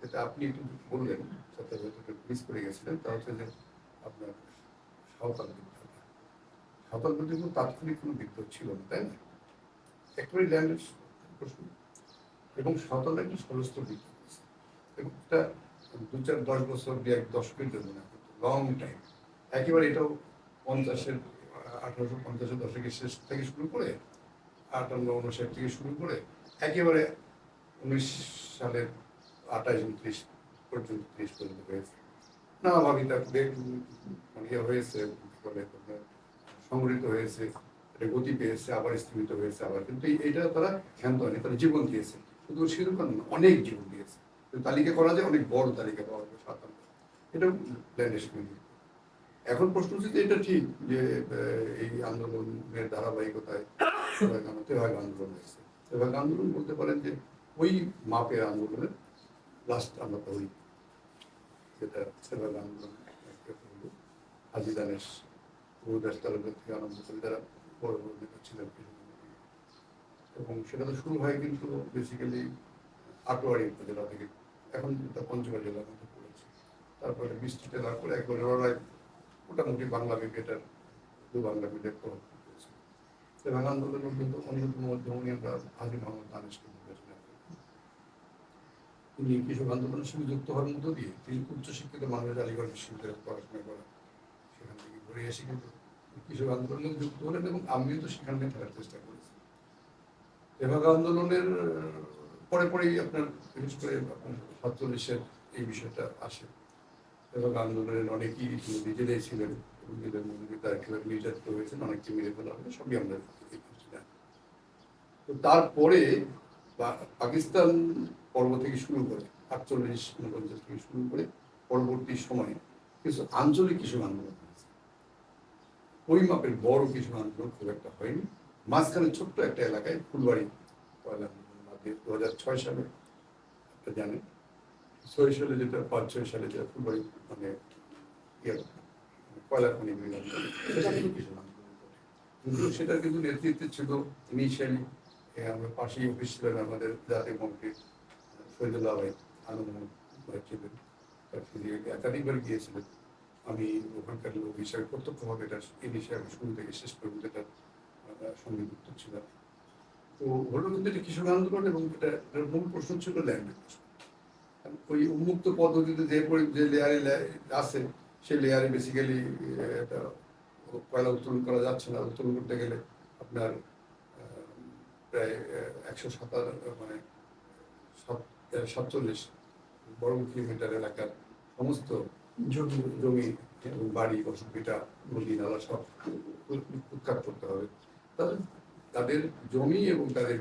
[SPEAKER 3] যেটা আপনি একটু বললেন, সাথে হয়তো মিস করে গেছিলেন, তা হচ্ছে যে আপনার সাঁওতাল বিদ্রোহ। সাঁওতাল বিদ্রোহ কিন্তু তাৎক্ষণিক কোনো বিদ্রোহ ছিল না, তাই না? একেবারেই ল্যান্ডের প্রশ্ন, এবং সাঁওতালরা একটা সশস্ত্র বিদ্রোহ করেছে, এবং এটা 2-4-10 বছর, 1 দশকের জন্য না, লং টাইম। একেবারে এটাও 1850-এর দশকের শেষ থেকে শুরু করে 58-59 থেকে শুরু করে একেবারে 19 সালের 28-29 পর্যন্ত 30 পর্যন্ত হয়েছে। নানাভাবে তা মানে হয়েছে, বলে সংগঠিত হয়েছে, এটা গতি পেয়েছে, আবার স্থগিত হয়েছে, আবার কিন্তু এইটা তারা ক্ষান্ত হয়নি, তারা জীবন দিয়েছে। শুধু সেরকম না, অনেক জীবন দিয়েছে। তালিকা করা যায়, অনেক বড় তালিকা পাওয়া যাবে, 57। এটাও প্ল্যানের সঙ্গে। এখন প্রশ্ন হচ্ছে যে এটা ঠিক যে এই আন্দোলনের ধারাবাহিকতায় তেভাগ আন্দোলন হয়েছে। তেভাগ আন্দোলন বলতে পারেন যে ওই মাপের আন্দোলনের লাস্ট আমরা ধরি, যেটা তেভাগ আন্দোলন হলো হাজী দানেশ, গুরুদাস তালুকদার থেকে আরম্ভ করে যারা বড় বড় নেতা ছিলেন, এবং সেটা তো শুরু হয় কিন্তু বেসিক্যালি আটোয়ারি উপজেলা থেকে, এখন এটা পঞ্চগড় জেলার মধ্যে পড়েছে। তারপরে বৃষ্টিতে লাভ করে একবারে লড়াই মোটামুটি বাংলা ব্রিগেডের দু বাংলা ব্রিগেড প্রভাব করেছে। এবং আন্দোলনের কিন্তু অন্যতম মধ্যমণি আমরা হাজী মোহাম্মদ দানেশকে বিবেচনা করি। তিনি কৃষক আন্দোলনের সঙ্গে যুক্ত হওয়ার মধ্য দিয়ে তিনি উচ্চশিক্ষিত মানুষ আলিগড় বিশ্ববিদ্যালয়ে পড়াশোনা করা, সেখান থেকে ঘুরে এসে কিন্তু কৃষক আন্দোলনে যুক্ত হলেন, এবং আমিও তো সেখানে থাকার চেষ্টা করেছি। তেভাগা আন্দোলনের পরে পরেই আপনার বিশেষ করে আপনার 47-এর এই বিষয়টা আসে। এবং আন্দোলনের অনেকেই নিজেরাই ছিলেন, এবং নিজেদের মধ্যে তারা কীভাবে নির্যাতিত হয়েছেন, অনেককে মেরে ফেলা হবে, সবই আমরা জানি। তো তারপরে পাকিস্তান পর্ব থেকে শুরু করে 48-49 থেকে শুরু করে পরবর্তী সময়ে কিছু আঞ্চলিক কৃষক আন্দোলন হয়েছে। ওই মাপের বড় কৃষক আন্দোলন খুব একটা হয়নি। মাঝখানে ছোট্ট একটা এলাকায় ফুলবাড়ি পয়লা আন্দোলন 2006 সালে একটা জানেন, 6 সালে যেটা 5-6 সালে যেটা ফুলবাড়ি মানে কয়লা খনি বিভাগ, সেটা কিন্তু কৃষক আন্দোলন করে। কিন্তু সেটার কিন্তু নেতৃত্বে ছিল ইনিশিয়ালি আমরা পাশেই অফিস ছিলেন আমাদের জাতীয় মন্ত্রী শহীদুল্লাহ ভাই, আনন্দ ভাই ছিলেন, একাধিকবার গিয়েছিলেন। আমি ওখানকার লোক হিসাবে প্রত্যক্ষভাবে এটা ইনিশিয়াল শুরু থেকে শেষ পর্যন্ত এটার সঙ্গে যুক্ত ছিলাম। তো হলো কিন্তু এটা কৃষক আন্দোলন, এবং এটার মূল প্রশ্ন ছিল ল্যান্ড অ্যাকুইজিশন। ওই উন্মুক্ত পদ্ধতিতে যে লেয়ারে আছে সেই লেয়ারে বেসিক্যালি এটা কয়লা উত্তোলন করা যাচ্ছে না। উত্তোলন করতে গেলে আপনার প্রায় 157 মানে 47 বর্গ কিলোমিটার এলাকার সমস্ত জমি এবং বাড়ি বসতভিটা নদী নালা সব উৎখাত করতে হবে। তাদের জমি এবং তাদের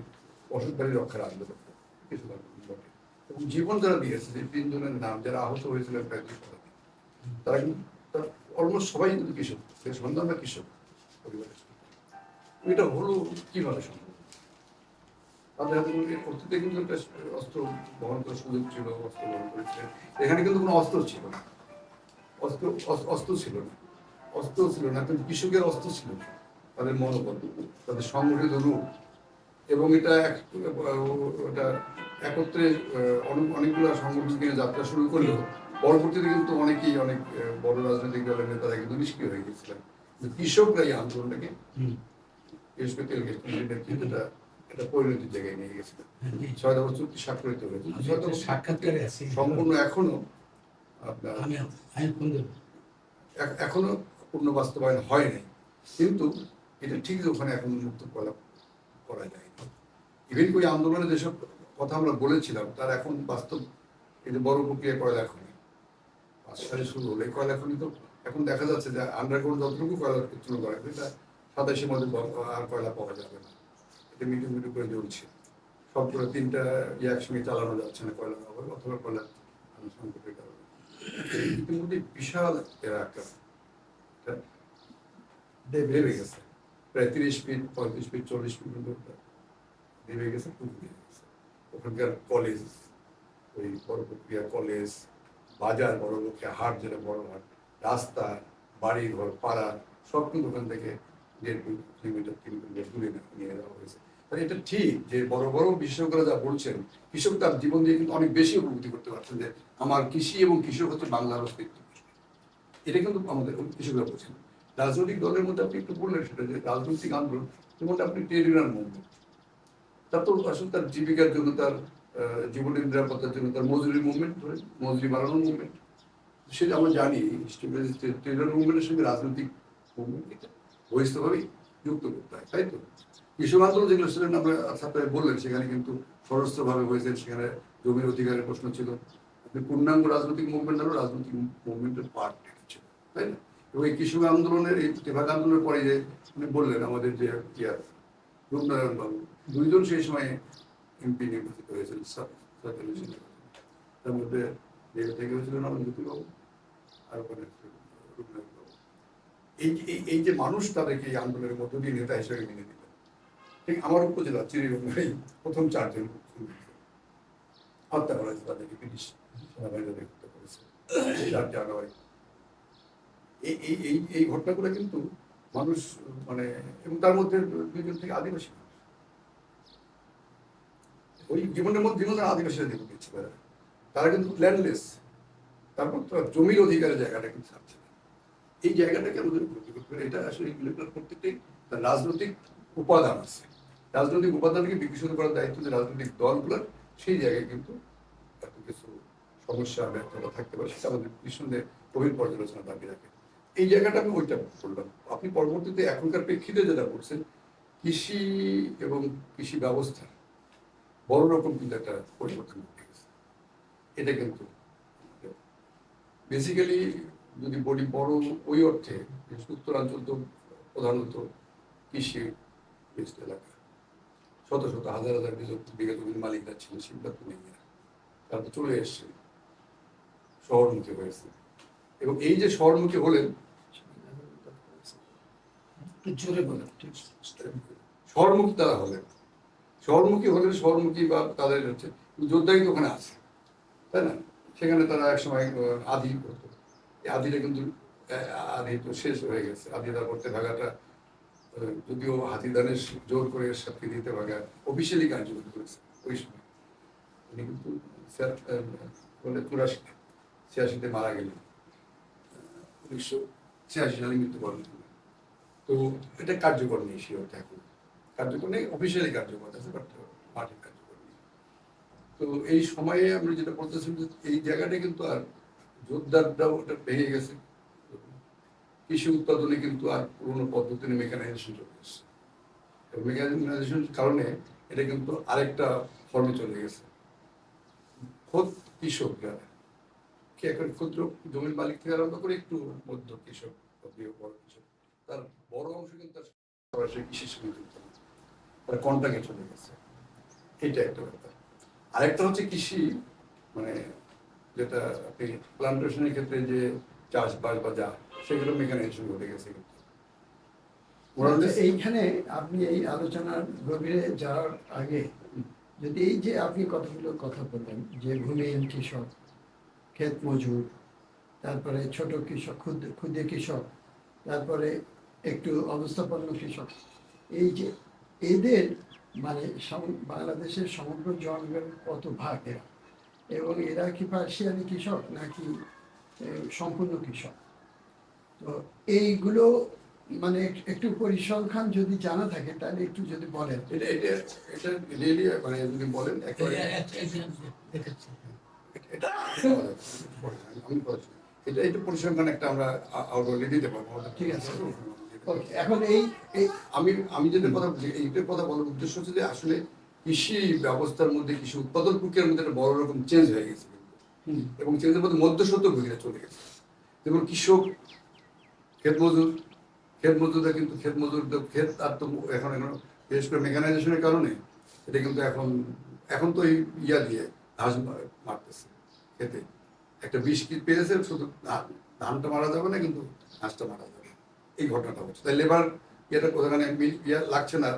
[SPEAKER 3] বসত বাড়ি রক্ষার আন্দোলন কিছু ঘটে এবং জীবন যারা দিয়েছে যে 3 জনের নাম যারা আহত হয়েছিলেন প্রায় 2 শতাধিক, তারা কিন্তু অলমোস্ট সবাই কিন্তু কৃষক, সন্তানরা কৃষক পরিবারের। এটা হলো কিভাবে সম্ভব? তাদের হাতে অতীতে কিন্তু একটা অস্ত্র বহন করার সুযোগ ছিল, অস্ত্র বহন করেছিলেন। এখানে কিন্তু কোনো অস্ত্র ছিল না, অস্ত্র ছিল না, অস্ত্র ছিল না, কিন্তু কৃষকের অস্ত্র ছিল না। তাদের মনোবল, তাদের সংগঠিত রূপ এবং এটা একত্রে অনেকগুলো সংগঠন নিয়ে যাত্রা শুরু করলেও পরবর্তীতে কিন্তু অনেকেই অনেক বড় রাজনৈতিক দলের নেতারা কিন্তু নিষ্ক্রিয় হয়ে গেছিলেন। কৃষকরা এই আন্দোলনটাকে বিশেষ করে তেল গ্যাস কিন্তু এটা পরিণতির জায়গায় নিয়ে গেছিলেন। 6 দফা চুক্তি স্বাক্ষরিত হয়েছে,
[SPEAKER 2] সাক্ষাৎকারে আছে
[SPEAKER 3] সম্পূর্ণ এখনো আপনার এখনো পূর্ণ বাস্তবায়ন হয় নাই, কিন্তু এটা ঠিক যে ওখানে এখন মুক্ত করা যায়। ইভেন ওই আন্দোলনে যেসব কথা আমরা বলেছিলাম তার এখন বাস্তব এই যে বড় প্রক্রিয়া কয়লা খনি 5 সালে শুরু হলো। এই কয়লা খনি তো এখন দেখা যাচ্ছে যে আন্ডারগ্রাউন্ড যতটুকু কয়লা উত্তোলন করা হবে এটা 27 মধ্যে আর কয়লা পাওয়া যাবে না। এটা মিটু মিটু করে জ্বলছে, সবগুলো 3টা একসঙ্গে চালানো যাচ্ছে না কয়লা ব্যবহার অথবা কয়লা সংকটের কারণে। ইতিমধ্যে বিশাল এরা একটা দেবে গেছে, প্রায় 30 ফিট 35 ফিট 40 ফিট দেবে গেছে, ওখানকার কলেজ, ওই বড় প্রক্রিয়া কলেজ, বাজার, বড় লোকের হাট, যেটা বড় হাট, রাস্তা, বাড়ি ঘর, পাড়া সব কিন্তু ওখান থেকে 1.5 কিলোমিটার 3 কিলোমিটার দূরে নিয়ে যাওয়া হয়েছে। তাহলে এটা ঠিক যে বড় বড় বিশেষজ্ঞরা যা বলছেন, কৃষক তার জীবন দিয়ে কিন্তু অনেক বেশি উপলব্ধি করতে পারছেন যে আমার কৃষি এবং কৃষক হচ্ছে বাংলার অস্তিত্ব। এটা কিন্তু আমাদের কৃষকরা বলছেন। রাজনৈতিক দলের মধ্যে আপনি একটু বললেন সেটা যে রাজনৈতিক আন্দোলন, যেমন আপনি ট্রেড ইউনিয়ন মুভমেন্ট, তার তো আসলে তার জীবিকার জন্য, তার জীবনের নিরাপত্তার জন্য তার মজুরি মুভমেন্ট, মজুরি বাড়ানোর মুভমেন্ট, সেটা আমরা জানি। ট্রেড ইউনিয়ন মুভমেন্টের সঙ্গে রাজনৈতিক মুভমেন্ট বহিস্থভাবেই যুক্ত করতে হয়, তাই তো? কৃষক আন্দোলন যেগুলো সেটা আমরা আপনারা বললেন, সেখানে কিন্তু সশস্ত্রভাবে হয়েছে, সেখানে জমির অধিকারের প্রশ্ন ছিল। আপনি পূর্ণাঙ্গ রাজনৈতিক মুভমেন্ট হলো রাজনৈতিক মুভমেন্টের পার্ট ছিল, তাই না? এবং এই কৃষক আন্দোলনের, এই তেভাগ আন্দোলনের পরে যে উনি বললেন আমাদের যে রূপনারায়ণ বাবু, 2 জন সেই সময় এমপি নির্বাচিত হয়েছিলেন, তার মধ্যে থেকে হয়েছিলেন আমার জ্যোতিবাবু আর ওখানে রূপনারায়ণ বাবু। এই যে মানুষ তাদেরকে এই আন্দোলনের মধ্য দিয়ে নেতা হিসেবে মেনে নিলেন। ঠিক আমার উপজেলা চিরিরঙ্গাই প্রথম 4 জন হত্যা করা হয়েছে, তাদেরকে ব্রিটিশ সেনাবাহিনী হত্যা করেছে 4 জানুয়ারি। এই ঘটনাগুলো কিন্তু মানুষ মানে, এবং তার মধ্যে 2 জন থেকে আদিবাসী, ওই জীবনের আদিবাসীরা জীবন দিচ্ছে। তারা কিন্তু ল্যান্ডলেস, তারপর তো জমির অধিকারের জায়গাটা কিন্তু থাকছে না। এই জায়গাটাকে আমাদের উপলব্ধি করতে হবে। এটা আসলে প্রত্যেকটাই রাজনৈতিক উপাদান আছে, রাজনৈতিক উপাদানকে বিকশিত করার দায়িত্ব যে রাজনৈতিক দলগুলোর। সেই জায়গায় কিন্তু এত কিছু সমস্যা ব্যর্থতা থাকতে পারে, সেটা আমাদের নিঃসন্দেহে গভীর পর্যালোচনা দাবি রাখে। এই জায়গাটা আমি ওইটা বললাম। আপনি পরবর্তীতে এখনকার প্রেক্ষিতে যেটা বলছেন, কৃষি এবং কৃষি ব্যবস্থা বড় রকম কিন্তু একটা পরিবর্তন ঘটে গেছে। এটা কিন্তু বেসিক্যালি যদি বলি বড় ওই অর্থে, উত্তরাঞ্চল তো প্রধানত কৃষি বেস্ট এলাকা, শত শত হাজার হাজার বিঘা জমির মালিকরা ছিল, সেগুলো তো নেই, তারা তো চলে এসছে, শহরমুখী হয়েছে। এবং এই যে শহরমুখী হলেন, শহরমুখী তারা হলেন, শহরমুখী বা তাদের হচ্ছে যোদ্ধাই তো ওখানে আছে, তাই না? সেখানে তারা একসময় আদি করতো, এই আদিটা কিন্তু আদি তো শেষ হয়ে গেছে। আদিদার করতে ভাগাটা যদিও হাতিদানের জোর করে সাথে দিতে ভাগা অফিসিয়ালি কার্যকরী করেছে ওই সময়। উনি কিন্তু 86-তে মারা গেলেন, 1986 সালে মৃত্যুবরণ করলেন। তো এটা কার্যকর নেই, সে অর্থে এখন কার্যকর নেই, অফিসিয়ালি কার্যকর আছে, বাট মাঠে কার্যকর নেই। তো এই সময়ে আমরা যেটা বলতেছি যে এই জায়গাটা কিন্তু আর জোরদারটাও ওটা ভেঙে গেছে। কৃষি উৎপাদনে কিন্তু আর পুরোনো পদ্ধতির মেকানাইজেশন চলে এসেছে। মেকানাইজেশনের কারণে এটা কিন্তু আরেকটা ফর্মে চলে গেছে। খোদ কৃষক যারা কি এখন ক্ষুদ্র জমির মালিক থেকে আরম্ভ করে একটু মধ্য কৃষক বড় কৃষক, তার বড় অংশ কিন্তু তার সরাসরি কৃষির সঙ্গে যুক্ত না, তার কন্ট্রাক্টে চলে গেছে। এটা একটা ব্যাপার। আরেকটা হচ্ছে কৃষি, মানে যেটা আপনি প্লান্টেশনের ক্ষেত্রে যে চাষবাস বা যা, সেগুলো মেকানাইজেশন ঘটে গেছে কিন্তু
[SPEAKER 1] আচ্ছা, এইখানে আপনি এই আলোচনার গভীরে যাওয়ার আগে যদি এই যে আপনি কতগুলো কথা বললেন যে ভূমিহীন কৃষক, ক্ষেত মজুর, তারপরে ছোট কৃষক, ক্ষুদ্র কৃষক, তারপরে একটু অবস্থাপন্ন কৃষক, এই যে এদের মানে বাংলাদেশের সমগ্র জনগণের কত ভাগ এরা, এবং এরা কি পার্সিয়ালি কৃষক নাকি সম্পূর্ণ কৃষক? তো এইগুলো মানে একটু পরিসংখ্যান যদি জানা থাকে তাহলে একটু যদি বলেন।
[SPEAKER 3] এটা এটা এটা রিয়েলি মানে যদি বলেন একেবারে
[SPEAKER 2] দেখেছি।
[SPEAKER 3] এটা আমি বলছি, এটা পরিসংখ্যান একটা আমরা আউটডোরে দিতে পারবো।
[SPEAKER 1] ঠিক আছে, ওকে। এখন এই
[SPEAKER 3] আমি যেটা কথা বলছি, এইটার কথা বলার উদ্দেশ্য হচ্ছে যে আসলে কৃষি ব্যবস্থার মধ্যে, কৃষি উৎপাদন প্রক্রিয়ার মধ্যে একটা বড় রকম চেঞ্জ হয়ে গেছে এবং চেঞ্জের মধ্যে মধ্যস্বত্ব ভূমিকা চলে গেছে। যেমন কৃষক, ক্ষেত মজুররা কিন্তু ক্ষেত আর তো এখন বিশেষ করে মেকানাইজেশনের কারণে এটা কিন্তু এখন তো এই ইয়া দিয়ে ঘাস মারতেছে খেতে, একটা বিষ কি পেয়েছে, শুধু ধানটা মারা যাবে না কিন্তু ঘাসটা মারা যাবে, এই ঘটনাটা হচ্ছে। তাই লেবার ইয়েটা ওখানে ইয়া লাগছে না,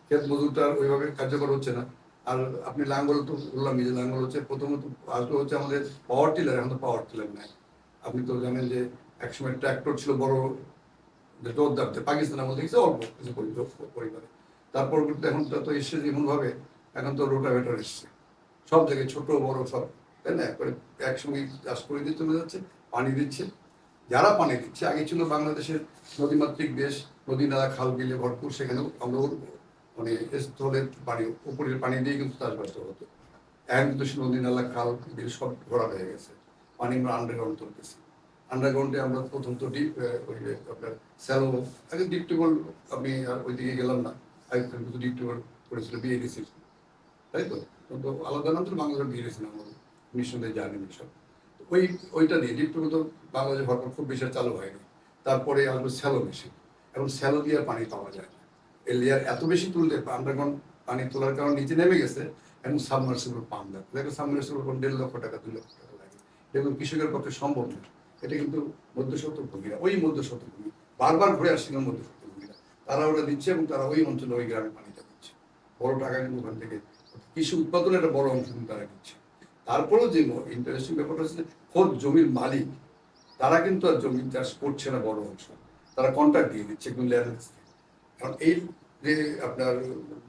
[SPEAKER 3] ক্ষেত মজুরটা ওইভাবে কার্যকর হচ্ছে না। আর আপনি লাঙ্গল তো বললাম, যে লাঙ্গল হচ্ছে প্রথমত আসলে হচ্ছে আমাদের পাওয়ার টিলার, এখন তো পাওয়ার টিলার নাই। আপনি তো জানেন যে একসময় ট্র্যাক্টর ছিল বড়, যে জোরদার, পাকিস্তানের মধ্যে গেছে অল্প কিছু পরিবারে। তারপর কিন্তু এখন তো এসছে যেমনভাবে, এখন তো রোটাভেটর এসছে সব জায়গায়, ছোট বড় সব, তাই না, একবারে একসঙ্গে চাষ করে দিয়ে চলে যাচ্ছে, পানি দিচ্ছে। যারা পানি দিচ্ছে, আগে ছিল বাংলাদেশের নদীমাতৃক দেশ, নদী নালা খাল বিলে ভরপুর, সেখানেও আমরা মানে স্থলের পানি, উপরের পানি দিয়ে কিন্তু চাষবাসটা হতো। এখন কিন্তু সে নদী নালা খাল বিল সব ভরা হয়ে গেছে, পানি আমরা আন্ডারগ্রাউন্ড তুলতেছি। আন্ডারগ্রাউন্ডে আমরা প্রথম তো ডিপ আপনার স্যালো, আগে ডিপ টিউবওয়েল, আপনি আর ওইদিকে গেলাম না, আগে কিন্তু ডিপ টিউবওয়েল করেছিল বিএডিসি, তাই তো? তো আলাদা নাম তো বাংলাদেশ বিএডিসি নাম, নিঃসন্দেহে জানেন সব। ওইটা দিয়ে ডিপ টিউবওয়েল তো বাংলাদেশে ভরপুর খুব বেশি চালু হয়নি। তারপরে আসবে স্যালো মেশিন, এখন স্যালো দিয়ে আর পানি পাওয়া যায় না, এই লেয়ার এত বেশি তুললে আন্ডারগ্রাউন্ড পানি তোলার কারণে নিচে নেমে গেছে। এখন সাবমার্সিবল পাম্প লাগে, দেখো সাবমার্সিবল পাম্প 1.5 লক্ষ টাকা 2 লক্ষ টাকা লাগে, এগুলো কৃষকের পক্ষে সম্ভব না। এটা কিন্তু মধ্যস্বত্ব ভূমিরা, ওই মধ্যস্বত্ব ভূমি বারবার ঘুরে আসছিল, মধ্যস্বত্ব ভূমিরা তারা ওটা দিচ্ছে এবং তারা ওই অঞ্চলে ওই গ্রামে পানিটা দিচ্ছে, বড় টাকা কিন্তু ওখান থেকে কৃষি উৎপাদনের একটা বড় অংশ কিন্তু তারা দিচ্ছে। তারপরেও যে ইন্টারেস্টিং ব্যাপারটা হচ্ছে খোদ জমির মালিক তারা কিন্তু আর জমি চাষ করছে না, বড় অংশ তারা কন্ট্রাক্ট দিয়ে দিচ্ছে একদম ল্যান্ড। কারণ এই যে আপনার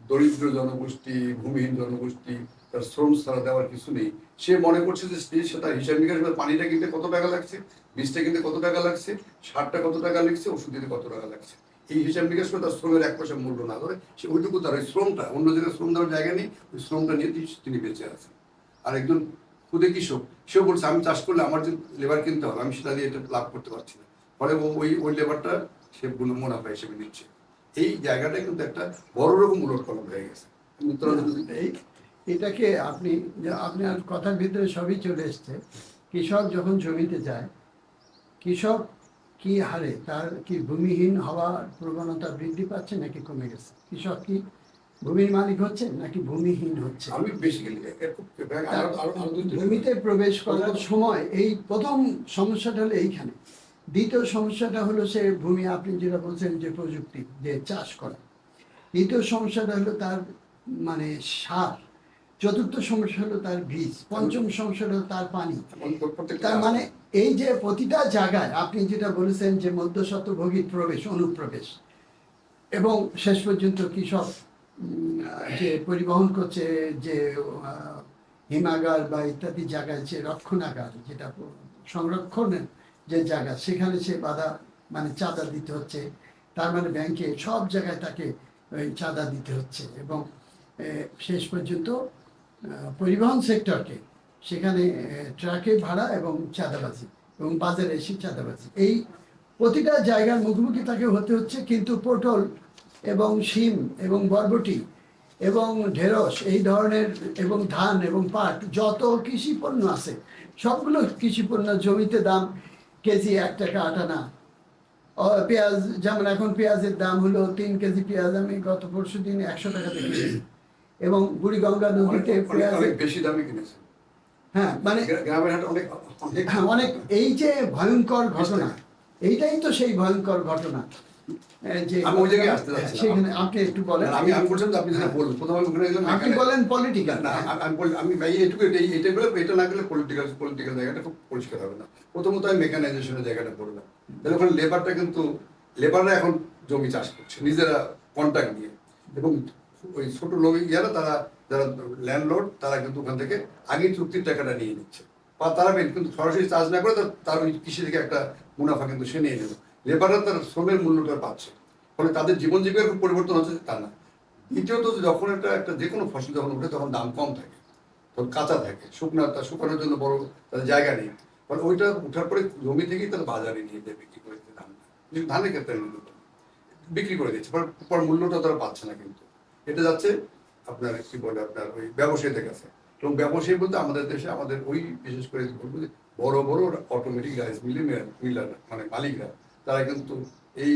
[SPEAKER 3] দরিদ্র জনগোষ্ঠী, ভূমিহীন জনগোষ্ঠী, তার শ্রম ছাড়া দেওয়ার কিছু নেই, সে মনে করছে যে সে তার হিসাব নিকাশ করে পানিটা কিনতে কত টাকা লাগছে, বীজটা কিনতে কত টাকা লাগছে, সারটা কত টাকা লাগছে, ওষুধ দিতে কত টাকা লাগছে, এই হিসাব নিকাশ করে তার শ্রমের 1 পয়সা মূল্য না ধরে সে ওইটুকু, তার ওই শ্রমটা, অন্য জায়গায় শ্রম দেওয়ার জায়গা নেই, ওই শ্রমটা নিয়ে তিনি বেঁচে আছেন। আর একজন ক্ষুদে কৃষক, সেও বলছে আমি চাষ করলে আমার যে লেবার কিনতে হবে, আমি সেটা দিয়ে এটা লাভ করতে পারছি না, ফলে ওই লেবারটা সে মুনাফা হিসেবে নিচ্ছে। এই জায়গাটা কিন্তু একটা বড় রকম উলটপালট হয়ে গেছে।
[SPEAKER 1] এটাকে আপনার কথার ভিতরে সবই চলে এসছে। কৃষক যখন জমিতে যায়, কৃষক কি হারে তার কি ভূমিহীন হওয়ার প্রবণতা বৃদ্ধি পাচ্ছে নাকি কমে গেছে? কৃষক কি ভূমির মালিক হচ্ছে নাকি ভূমিহীন হচ্ছে?
[SPEAKER 3] আমি বেসিক্যালি
[SPEAKER 1] ভূমিতে প্রবেশ করার সময় এই প্রথম সমস্যাটা হলো এইখানে। দ্বিতীয় সমস্যাটা হলো সে ভূমি, আপনি যেটা বলছেন যে প্রযুক্তি, যে চাষ করা। তৃতীয় সমস্যাটা হলো তার মানে সার। চতুর্থ সমস্যা হলো তার বীজ। পঞ্চম সমস্যাটা হলো তার পানি। তার মানে এই যে প্রতিটা জায়গায় আপনি যেটা বলেছেন যে মধ্যস্বত্বভোগীর প্রবেশ, অনুপ্রবেশ, এবং শেষ পর্যন্ত কৃষক যে পরিবহন করছে, যে হিমাগার বা ইত্যাদি জায়গায় যে রক্ষণাগার, যেটা সংরক্ষণের যে জায়গা, সেখানে সে বাধা মানে চাঁদা দিতে হচ্ছে। তার মানে ব্যাংকে সব জায়গায় তাকে ওই চাঁদা দিতে হচ্ছে, এবং শেষ পর্যন্ত পরিবহন সেক্টরকে, সেখানে ট্রাকে ভাড়া এবং চাঁদাবাজি এবং বাজারে এসে চাঁদাবাজি, এই প্রতিটা জায়গার মুখোমুখি তাকে হতে হচ্ছে। কিন্তু পটল এবং শিম এবং বরবটি এবং ঢেঁড়স এই ধরনের এবং ধান এবং পাট যত কৃষি পণ্য আছে সবগুলো কৃষি পণ্য জমিতে দাম কেজি 1 টাকা 8 আনা। পেঁয়াজ যেমন এখন পেঁয়াজের দাম হলো 3 কেজি পেঁয়াজ আমি গত পরশু দিন 100 টাকা কিনেছি। এবং বুড়িগঙ্গা নদীতে পেঁয়াজ,
[SPEAKER 3] অনেক বেশি দামে কিনেছে।
[SPEAKER 1] হ্যাঁ মানে
[SPEAKER 3] গ্রামের হাটে অনেক অনেক
[SPEAKER 1] হ্যাঁ অনেক, এই যে ভয়ঙ্কর ঘটনা, এইটাই তো সেই ভয়ঙ্কর ঘটনা যে
[SPEAKER 3] আমি ওই জায়গায় আসতে যাচ্ছি না।
[SPEAKER 1] সেখানে আপনি একটু বলেন।
[SPEAKER 3] আমি বলছিলাম যে আপনি যেটা বললেন প্রথমে আমি ওখানে গেলাম,
[SPEAKER 1] আপনি
[SPEAKER 3] এখানে-
[SPEAKER 1] বলেন পলিটিক্যাল।
[SPEAKER 3] না, আমি বলি, আমি ভাই এইটুকু এটা বলে এটা না গেলে পলিটিক্যাল জায়গাটা খুব পরিষ্কার হবে না। প্রথমত আমি মেকানাইজেশনের জায়গাটা বললাম, তাহলে ওখানে লেবারটা কিন্তু লেবাররা এখন জমি চাষ করছে নিজেরা কন্ট্রাক্ট নিয়ে, এবং ওই ছোট লোক ইয়ারা তারা যারা ল্যান্ডলর্ড তারা কিন্তু ওখান থেকে আগে চুক্তির টাকাটা নিয়ে নিচ্ছে, বা তারা কিন্তু সরাসরি চার্জ না করে তার ওই কৃষি থেকে একটা মুনাফা কিন্তু সে নিয়ে নেবে। লেবাররা তার শ্রমের মূল্যটা পাচ্ছে, ফলে তাদের জীবন জীবিকার খুব পরিবর্তন হচ্ছে তা না। দ্বিতীয়ত যখন একটা যে কোনো ফসল যখন ওঠে তখন দাম কম থাকে, তখন কাঁচা থাকে, শুকানোর জন্য বড় তাদের জায়গা নেই, ফলে ওইটা উঠার পরে জমি থেকেই তারা বাজারে নিয়ে যায় বিক্রি করে দিচ্ছে ধান, ধানের ক্ষেত্রে বিক্রি করে দিচ্ছে, পর মূল্যটা তারা পাচ্ছে না। কিন্তু এটা যাচ্ছে আপনার কি বলে আপনার ওই ব্যবসায়ীদের কাছে, এবং ব্যবসায়ী বলতে আমাদের দেশে আমাদের ওই বিশেষ করে বলবো যে বড় বড় অটোমেটিক রাইস মিলার মানে মালিকরা, তারা কিন্তু এই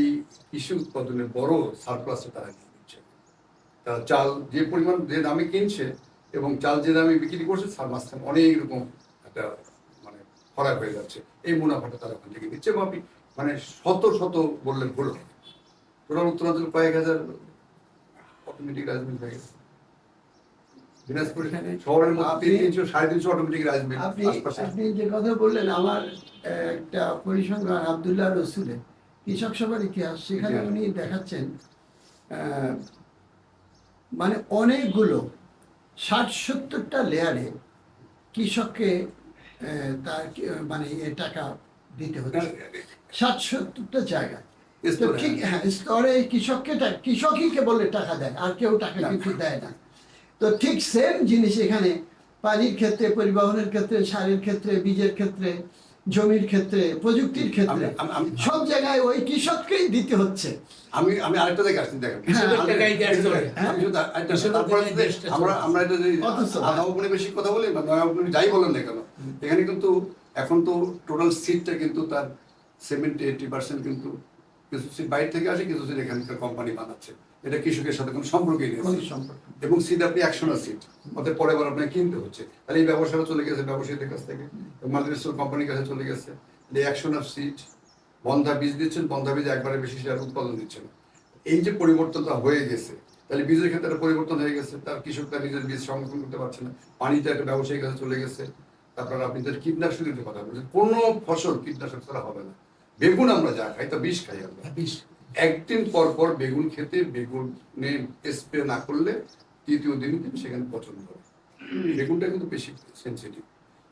[SPEAKER 3] কৃষি উৎপাদনের বড় সারপ্লাসে তারা নিয়ে নিচ্ছে। তারা চাল যে পরিমাণ যে দামে কিনছে এবং চাল যে দামে বিক্রি করছে তার মাঝখানে অনেক রকম একটা মানে খরা হয়ে যাচ্ছে, এই মুনাফাটা তারা ওখান থেকে দিচ্ছে। এবং আপনি মানে শত শত বললে ভুল হবে, টোটাল উত্তরাঞ্চল কয়েক হাজার অটোমেটিক রাইস মিল হয়ে গেছে। দিনাজপুর শহরের মধ্যে 300 350 অটোমেটিক রাইস মিল
[SPEAKER 1] আপনি
[SPEAKER 3] আশপাশে।
[SPEAKER 1] আপনি যে কথা বললেন, আমার একটা পরিসংখ্যান আব্দুল্লাহ রসুলের কৃষক সভার ইতিহাস, সেখানে উনি দেখাচ্ছেন মানে অনেকগুলো 60-70টা লেয়ারে কৃষককে তার মানে টাকা দিতে হচ্ছে, 60-70টা জায়গা। তো ঠিক হ্যাঁ, স্তরে কৃষকই কেবল টাকা দেয়, আর কেউ টাকা কিন্তু দেয় না। তো ঠিক সেম জিনিস এখানে পানির ক্ষেত্রে, পরিবহনের ক্ষেত্রে, সারের ক্ষেত্রে, বীজের ক্ষেত্রে, জমির ক্ষেত্রে, প্রযুক্তির ক্ষেত্রে সব জায়গায় ওই কৃষককেই দিতে হচ্ছে।
[SPEAKER 3] আমি আরেকটা জায়গায় আসছি, দেখেন আমরা এটা যদি ঔপনিবেশিক কথা বলি বা নয় ঔপনিবেশিক যাই বলেন না কেন, এখানে কিন্তু এখন তো টোটাল সিটটা কিন্তু তার 70-80% কিন্তু কিছু সিট বাইরে থেকে আসে, কিছু সিট এখানকার কোম্পানি বানাচ্ছে। এটা কৃষকের সাথে কোনো সম্পর্কই নেই, এবং সিট আপনি 100 সিট ওদের পরে আবার আপনাকে কিনতে হচ্ছে। তাহলে এই ব্যবসাটা চলে গেছে ব্যবসায়ীদের কাছ থেকে, মাল্টিনেশনাল কোম্পানির কাছে চলে গেছে। 100 সিট বন্ধা বীজ দিচ্ছেন, বন্ধা বীজ একবারে বেশি শেয়ার উৎপাদন দিচ্ছেন। এই যে পরিবর্তনটা হয়ে গেছে, তাহলে বীজের ক্ষেত্রে একটা পরিবর্তন হয়ে গেছে, তার কৃষক তার নিজের বীজ সংরক্ষণ করতে পারছে না, পানিতে একটা ব্যবসায়ীর কাছে চলে গেছে। তারপর আপনি যে কীটনাশকের কথা বলছেন, কোনো ফসল কীটনাশক ছাড়া হবে না। বেগুন আমরা যা খাই তা বিষ খাই আমরা,
[SPEAKER 2] বিষ।
[SPEAKER 3] একদিন পর পর বেগুন খেতে বেগুনে স্প্রে না করলে তৃতীয় দিন কিন্তু সেখানে পচন করে। বেগুনটা কিন্তু বেশি সেন্সিটিভ,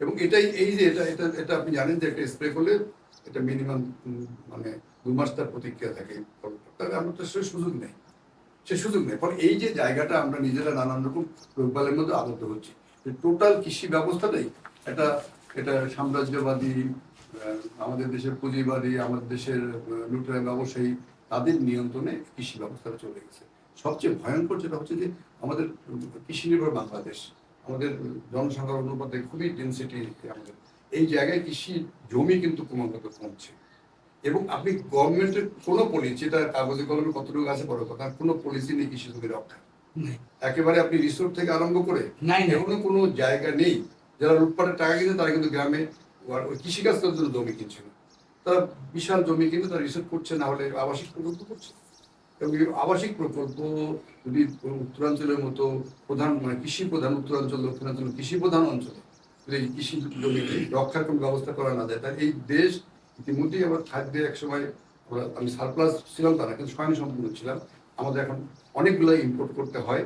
[SPEAKER 3] এবং এটাই এই যে এটা এটা এটা আপনি জানেন যে একটা স্প্রে করলে এটা মিনিমাম মানে 2 মাস তার প্রতিক্রিয়া থাকে। তবে আমরা তো সে সুযোগ নেই, ফলে এই যে জায়গাটা আমরা নিজেরা নানান রকম রোগবালের মধ্যে আবদ্ধ হচ্ছি। টোটাল কৃষি ব্যবস্থাটাই এটা সাম্রাজ্যবাদী, আমাদের দেশের পুঁজিবাদী, আমাদের দেশের লুটেরা ব্যবসায়ী, তাদের নিয়ন্ত্রণে কৃষি ব্যবস্থাটা চলে গেছে। সবচেয়ে ভয়ঙ্কর যেটা হচ্ছে যে আমাদের কৃষি নির্ভর বাংলাদেশ, আমাদের জনসংখ্যার অনুপাতে খুবই ডেন্সিটি, আমাদের এই জায়গায় কৃষি জমি কিন্তু ক্রমাগত কমছে। এবং আপনি গভর্নমেন্টের কোনো পলিসি, এটা কাগজে কলমে কতটুকু আছে বড় কথা, কোনো পলিসি নেই কৃষি জমি রক্ষা। একেবারে আপনি রিসোর্ট থেকে আরম্ভ করে এমন কোনো জায়গা নেই। যারা লুটপাটের টাকা কিনছে তারা কিন্তু গ্রামে ওই কৃষিকাজ করার জন্য জমি কিনছে না, তারা বিশাল জমি কিনে তারা রিসোর্ট করছে, না হলে আবাসিক প্রকল্প করছে। এবং আবাসিক প্রকল্প যদি উত্তরাঞ্চলের মতো প্রধান মানে কৃষি প্রধান উত্তরাঞ্চল, দক্ষিণাঞ্চল কৃষি প্রধান অঞ্চলে যদি কৃষি জমি রক্ষার কোনো ব্যবস্থা করা না যায়, তাহলে এই দেশ ইতিমধ্যেই আমার খাদ্যে একসময় আমি সারপ্লাস ছিলাম তা না, কিন্তু স্বয়ংসম্পূর্ণ ছিলাম। আমাদের এখন অনেকগুলো ইম্পোর্ট করতে হয়।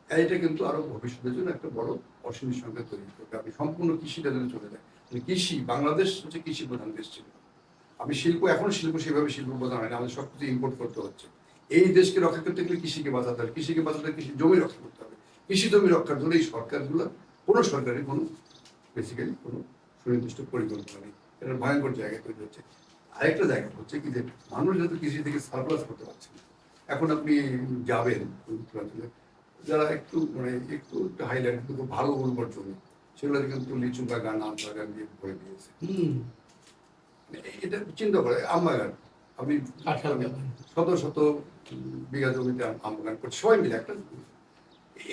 [SPEAKER 3] এইটা কিন্তু আরো ভবিষ্যতের জন্য একটা বড় অসীমের সঙ্গে তৈরি করবে। আপনি সম্পূর্ণ কৃষিটা যদি চলে যায়, কৃষি বাংলাদেশ হচ্ছে কৃষি প্রধান দেশ ছিল। আপনি এখন শিল্প সেভাবে শিল্প প্রধান হয় না, আমাদের সব কিছু ইম্পোর্ট করতে হচ্ছে। এই দেশকে রক্ষা করতে গেলে কৃষিকে বাঁচাতে হবে, কৃষি জমি রক্ষা করতে হবে। কৃষি জমি রক্ষার জন্য এই সরকারগুলো কোনো সরকারি কোনো বেসিক্যালি কোনো সুনির্দিষ্ট পরিকল্পনা নেই। এটা ভয়ঙ্কর জায়গায় তৈরি হচ্ছে। আরেকটা জায়গা হচ্ছে কি যে মানুষ যাতে কৃষি থেকে সারপ্লাস করতে পারছে না। এখন আপনি যাবেন উত্তরাঞ্চলে, যারা একটু মানে একটু হাইল্যান্ড কিন্তু খুব ভালো উর্বর জমি, সেগুলোতে কিন্তু লিচু বাগান, আম বাগান দিয়ে ভরে দিয়েছে। মানে এটা চিন্তা করে আম বাগান, আপনি
[SPEAKER 2] কাঁঠাল বাগান।
[SPEAKER 3] শত শত বিঘা জমিতে আম বাগান করছে সবাই মিলে একটা।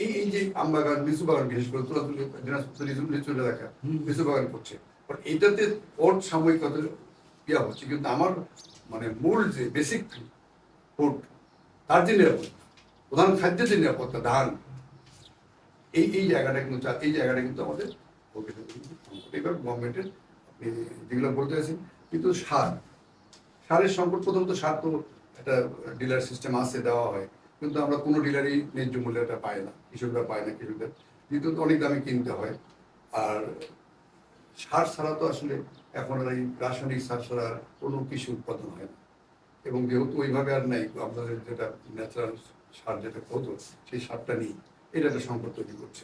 [SPEAKER 3] এই যে আম বাগান, লিচু বাগান, বিশেষ করে তুলাতুলি দিনাজপুর লিচু এলাকা লিচু বাগান করছে, এটাতে ওর সাময়িক কত ইয়া হচ্ছে, কিন্তু আমার মানে মূল যে বেসিক ফুড, তার যে নিরাপত্তা, প্রধান খাদ্যের যে নিরাপত্তা, ধান, এই জায়গাটা কিন্তু আমাদের এবার গভর্নমেন্টের আপনি যেগুলো বলতে চাইছেন। কিন্তু সারের সংকট, প্রথমত সার তো একটা ডিলার সিস্টেম আছে, দেওয়া হয়, কিন্তু আমরা কোনো ডিলারই ন্যায্য মূল্যটা পাই না, কৃষকরা পায় না, কৃষকদের দ্বিতীয়ত অনেক দামে কিনতে হয়। আর সার ছাড়া তো আসলে এখন আর এই রাসায়নিক সার ছাড়া কোনো কৃষি উৎপাদন হয় না, এবং যেহেতু ওইভাবে আর নাই, আপনাদের যেটা ন্যাচারাল সার যেটা হতো সেই সারটা নেই, এটা একটা সংকট তৈরি করছে।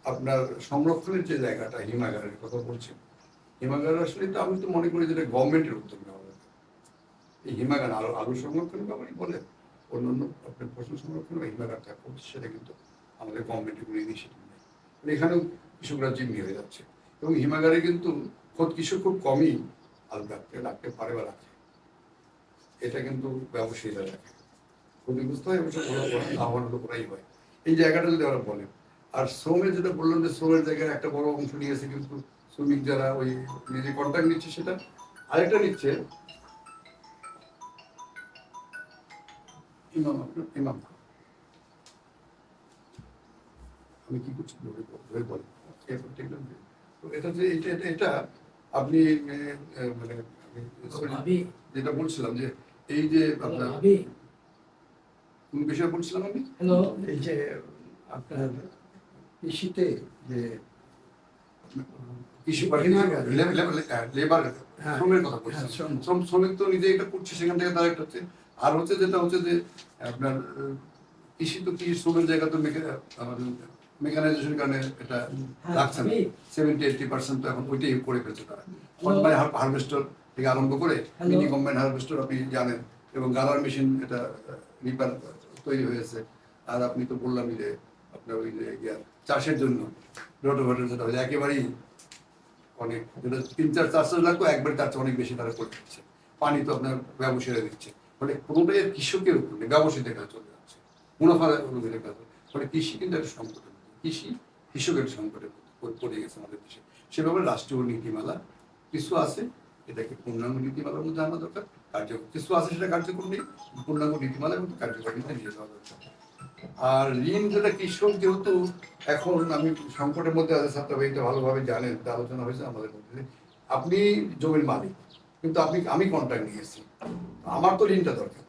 [SPEAKER 3] আপনার সংরক্ষণের যে জায়গাটা, হিমাগারের কথা বলছেন, হিমাগার আসলে তো আমি তো মনে করি যেটা গভর্নমেন্টের উদ্যোগ নেওয়া দরকার। এই হিমাগার আলু সংরক্ষণের ব্যাপারই বলেন, অন্যান্য আপনার ফসল সংরক্ষণ বা হিমাগার থাকা উচিত, সেটা কিন্তু আমাদের গভর্নমেন্টের কোনো ইনিশিয়েটিভ নেই। এখানেও কৃষকরা জিম্মি হয়ে যাচ্ছে, এবং হিমাগারে কিন্তু কৃষক খুব কমই আলু রাখতে পারে বা রাখে, এটা কিন্তু ব্যবসায়ীরা রাখে, ক্ষতিগ্রস্ত হয় এবং লাভবান লোকরাই হয়। এই জায়গাটা যদি ওরা বলেন। আর শ্রমের যেটা বললাম যে শ্রমের জায়গায় একটা বড় অংশ নিয়েছে কিন্তু শ্রমিক যারা ওই নিজে কন্ট্রাক্ট নিচ্ছে, সেটা আরেকটা নিচ্ছে ইমাম। আমি কি করছি ধরে বলেন, তো এটা যে এটা আপনি মানে যেটা বলছিলাম যে এই যে আপনার কোন বিষয়ে বলছিলাম আমি,
[SPEAKER 2] হ্যালো,
[SPEAKER 1] এই যে আপনার কৃষিতে যে
[SPEAKER 3] কৃষি
[SPEAKER 1] হিমাগার,
[SPEAKER 3] লেবার
[SPEAKER 1] হ্যাঁ,
[SPEAKER 3] শ্রমের কথা
[SPEAKER 1] হ্যাঁ,
[SPEAKER 3] বলছি। শ্রমিক তো নিজে এটা করছে, সেখান থেকে তার একটা হচ্ছে। আর হচ্ছে যেটা হচ্ছে যে আপনার কৃষি তো কৃষি শ্রমের জায়গা তো মেকানাইজেশনের কারণে এটা রাখছে না। 70-80% তো এখন ওইটাই করে ফেলছে তারা। কম্বাইন হারভেস্টর থেকে আরম্ভ করে মিনি কম্বাইন হারভেস্টর আপনি জানেন, এবং গালার মেশিন এটা রিপার তৈরি হয়েছে। আর আপনি তো বললামই যে আপনার ওই যে চাষের জন্য রোটোভেটর যেটা হয়েছে, একেবারেই অনেক, যেটা 3-4-400 লাগবে, একবারে তার চেয়ে অনেক বেশি তারা করে দিচ্ছে। পানি তো আপনার ব্যবসায়ীরা দিচ্ছে, ফলে কোনোটাই আর কৃষকের উপর নেই, ব্যবসায়ীদের কাছে চলে যাচ্ছে, মুনাফা লোকের কাছে। ফলে কৃষি কিন্তু একটা সংকটের মধ্যে, কৃষি কৃষকের সংকটের মধ্যে পড়ে গেছে আমাদের দেশে। সে ব্যাপারে রাষ্ট্রীয় নীতিমালা কিছু আছে, এটাকে পূর্ণাঙ্গ নীতিমালার মধ্যে আনা দরকার। কিছু আছে সেটা কার্যক্রম নেই, পূর্ণাঙ্গ নীতিমালা এবং কার্যকারিতা নিয়ে যাওয়া দরকার। আর ঋণ যেটা কৃষক, যেহেতু এখন আমি সংকটের মধ্যে আছে, ছাত্র ভাই এটা ভালোভাবে জানেন, আলোচনা হয়েছে আমাদের মধ্যে। আপনি জমির মালিক, কিন্তু আমি কন্ট্রাক্ট নিয়েছি, আমার তো ঋণটা দরকার।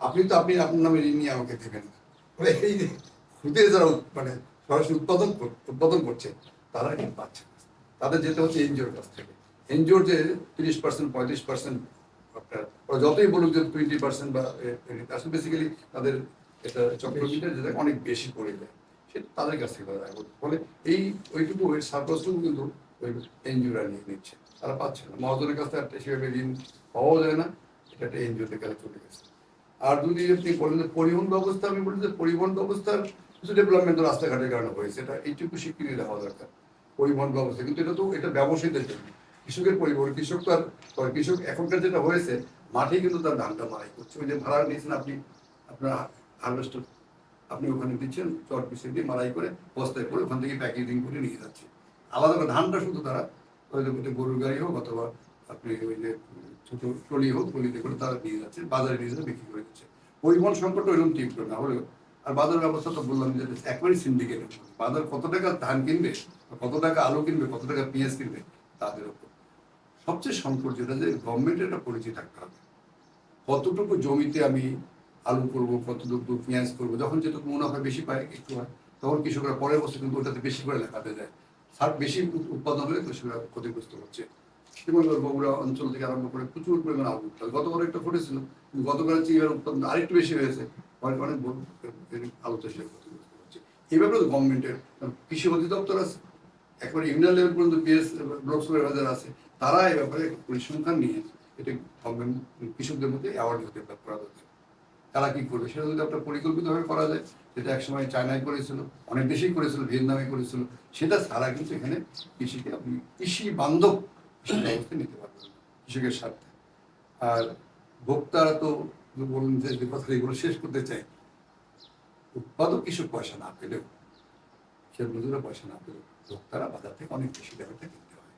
[SPEAKER 3] আপনি আপনার নামে ঋণ নিয়ে আমাকে দেবেন না। এই যে খুদে যারা মানে সরাসরি উৎপাদন করছে, তারা ঋণ পাচ্ছে না, তাদের যেতে হচ্ছে এনজিওর কাছ থেকে। এনজিওর যে 30%, 35%, আপনার যতই বলুক যে 20% বা আসলে বেসিক্যালি তাদের এটা চক্রবৃদ্ধি যেটা অনেক বেশি পড়ে যায়, সেটা তাদের কাছ থেকে তারা ফলে ওইটুকু ওই সারপ্লাসটুকু কিন্তু ওই এনজিওরা নিয়ে নিচ্ছে, তারা পাচ্ছে না। মহাজনের কাছে একটা সেভাবে ঋণ পাওয়া যায় না, এটা একটা এনজিওদের কাছে চলে গেছে। আর যদি আপনি বলেন যে পরিবহন ব্যবস্থা, আমি বলি যে পরিবহন ব্যবস্থার কিছু ডেভেলপমেন্ট রাস্তাঘাটের কারণে হয়েছে, এটা এইটুকু স্বীকৃতি দেওয়া দরকার পরিবহন ব্যবস্থা। কিন্তু এটা ব্যবসায়ীদের জন্য, কৃষকের পরিবহন, কৃষক তো আর কৃষক এখনকার যেটা হয়েছে, মাঠে কিন্তু তার ধানটা মারাই করছে। ওই যে ভাড়া নিয়েছেন আপনি, আপনার হারভেস্টার আপনি ওখানে দিচ্ছেন, চট পিছিয়ে দিয়ে মারাই করে বস্তায় করে ওখান থেকে প্যাকেজিং করে নিয়ে যাচ্ছে। আলাদা করে ধানটা শুধু তারা ওই যে গরুর গাড়ি হোক অথবা আপনি ওই যে ছোট ট্রলি হোক, ট্রলিতে করে তারা নিয়ে যাচ্ছে, বাজারে নিয়ে যাচ্ছে, বিক্রি করে দিচ্ছে। পরিবহন সংকট ওইরকম তীব্র না হলেও, আর বাজার ব্যবস্থা তো বললাম যে একবারই সিন্ডিকেটেড। বাজার কত টাকা ধান কিনবে, কত টাকা আলু কিনবে, কত টাকা পেঁয়াজ কিনবে, তাদের উপর। সবচেয়ে সংকট যেটা, যে গভর্নমেন্টের একটা পরিচয় থাকতে হবে, কতটুকু জমিতে আমি আলু করবো, কতটুকু পেঁয়াজ করবো। যখন যেটুকু মুনাফা বেশি পায়, একটু হয়, তখন কৃষকরা পরের বছর কিন্তু ওটাতে বেশি করে লেখাতে যায়। সার বেশি উৎপাদন হলে কৃষকরা ক্ষতিগ্রস্ত হচ্ছে। যেমন বগুড়া অঞ্চল থেকে আরম্ভ করে প্রচুর পরিমাণ আলু উৎপাদন গতবার একটা ঘটেছিল, কিন্তু গতবার এবার উৎপাদন আরেকটু বেশি হয়েছে, অনেক আলু চাষিরা ক্ষতিগ্রস্ত হচ্ছে। এই ব্যাপারে গভর্নমেন্টের কৃষি অধিদপ্তর আছে, একবারে ইউনিয়ন লেভেল পর্যন্ত পিএস ব্লক সুপারভাইজার আছে, তারা এই ব্যাপারে পরিসংখ্যান নিয়ে এটা গভর্নমেন্ট কৃষকদের মধ্যে অ্যাওয়ার্ড হতে করা দরকার। তারা কি করবে সেটা যদি আপনার পরিকল্পিতভাবে করা যায়, যেটা একসময় চায়নায় করেছিল, অনেক দেশেই করেছিল, ভিয়েতনামে করেছিল, সেটা ছাড়া কিন্তু এখানে কৃষিকে আপনি কৃষি বান্ধব কৃষি ব্যবস্থা নিতে পারবেন না কৃষকের স্বার্থে। আর ভোক্তারা তো বলুন যে কথা এগুলো শেষ করতে চাই, উৎপাদক কৃষক পয়সা না পেলেও, খেত মজুরা পয়সা না পেলেও ভোক্তারা বাজার থেকে অনেক বেশি দামে কিনতে হয়।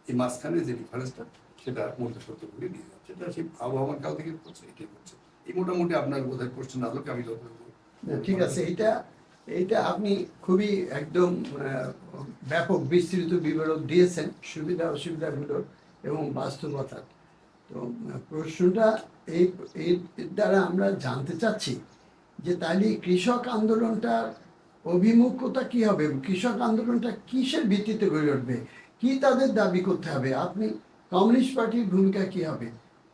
[SPEAKER 3] এই মাঝখানে যে ডিফারেন্সটা সেটা মূল্য সত্য করে নিয়ে যাচ্ছে, সেটা সেই আবহাওয়ার কাল থেকে করছে, এটাই করছে। এই মোটামুটি আপনার বোধহয় কোশ্চেন আলোকে আমি যত
[SPEAKER 1] ঠিক আছে, এইটা আপনি খুবই একদম ব্যাপক বিস্তৃত বিবরণ দিয়েছেন সুবিধা অসুবিধাগুলোর এবং বাস্তবতা। তো প্রশ্নটা এই এর দ্বারা আমরা জানতে চাচ্ছি যে তাহলে কৃষক আন্দোলনটার অভিমুখতা কি হবে, কৃষক আন্দোলনটা কিসের ভিত্তিতে গড়ে উঠবে, কি তাদের দাবি করতে হবে, আপনি কমিউনিস্ট পার্টির ভূমিকা কি হবে,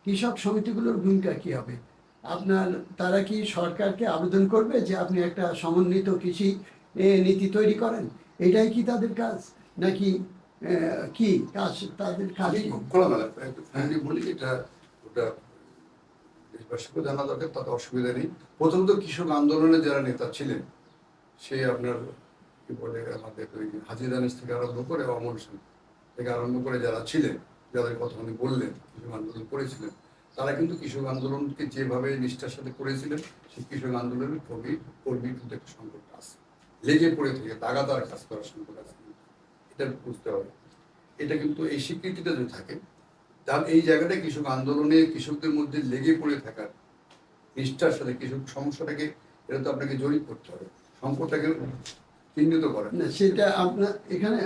[SPEAKER 1] কৃষক সমিতিগুলোর ভূমিকা কি হবে, আপনার তারা কি সরকারকে আবেদন করবে যে আপনি একটা সমন্বিত কৃষি নীতি তৈরি করেন, এটাই কি তাদের কাজ, নাকি কি কাজ তাদের কাজ?
[SPEAKER 3] আমি খুব খোলামেলা ফ্যামিলি বলি, এটা ওটা দেশবাসীকে জানা দরকার, তাতে অসুবিধা নেই। প্রথমত কৃষক আন্দোলনে যারা নেতা ছিলেন, সে আপনার কি বলে আমাদের ওই হাজী দানেশ থেকে আরম্ভ করে অমর সেন থেকে আরম্ভ করে যারা ছিলেন, যাদের কথা উনি বললেন কৃষক আন্দোলন করেছিলেন, তারা কিন্তু কৃষক আন্দোলনকে যেভাবে নিষ্ঠার সাথে করেছিলেন, সেই কৃষক আন্দোলনের কর্মীর কিন্তু একটা সংকট আছে, লেগে পড়ে থেকে লাগাতার কাজ করার সংকট আছে, এটা বুঝতে হবে। এটা কিন্তু এই স্বীকৃতিটা যদি থাকে, তাহলে এই জায়গাটা কৃষক আন্দোলনে কৃষকদের মধ্যে লেগে পড়ে থাকার নিষ্ঠার সাথে কৃষক সমস্যাটাকে, এটা তো আপনাকে জড়িত করতে হবে, সংকটটাকে চিহ্নিত করেন।
[SPEAKER 1] না, সেটা আপনার এখানে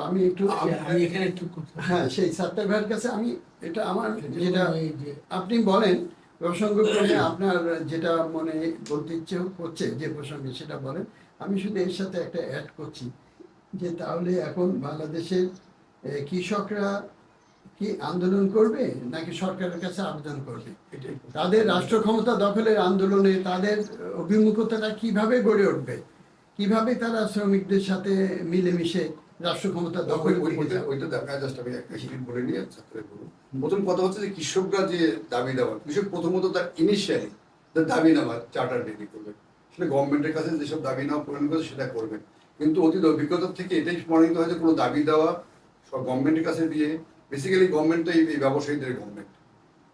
[SPEAKER 1] আমি একটু
[SPEAKER 2] আমি এখানে একটু
[SPEAKER 1] হ্যাঁ, সেই সাত্তার ভাইয়ের কাছে আমি এটা আমার যেটা আপনি বলেন প্রসঙ্গক্রমে আপনার যেটা মনে বলতে ইচ্ছে হচ্ছে যে প্রসঙ্গে সেটা বলেন। আমি শুধু এর সাথে একটা অ্যাড করছি যে তাহলে এখন বাংলাদেশের কৃষকরা কি আন্দোলন করবে নাকি সরকারের কাছে আবেদন করবে,
[SPEAKER 3] এটাই
[SPEAKER 1] তাদের রাষ্ট্র ক্ষমতা দখলের আন্দোলনে তাদের অভিমুখতাটা কিভাবে গড়ে উঠবে, কিভাবে তারা শ্রমিকদের সাথে মিলেমিশে রাষ্ট্র ক্ষমতা দখল করে যাবে?
[SPEAKER 3] ওইটা দেখা যাচ্ছে। আমি একটা মিনিট বলে নিয়ে ছাত্রের বলুন। প্রথম কথা হচ্ছে যে কৃষকরা যে দাবি দেওয়া, কৃষক প্রথমত তার ইনিশিয়ালি তার দাবি নেওয়া চার্টার রেডি করবে, সেটা গভর্নমেন্টের কাছে যেসব দাবি নেওয়া পূরণ করে সেটা করবেন। কিন্তু অতীত অভিজ্ঞতা থেকে এটাই প্রমাণিত হয় যে কোনো দাবি দেওয়া সব গভর্নমেন্টের কাছে দিয়ে, বেসিক্যালি গভর্নমেন্ট তো এই ব্যবসায়ীদের গভর্নমেন্ট,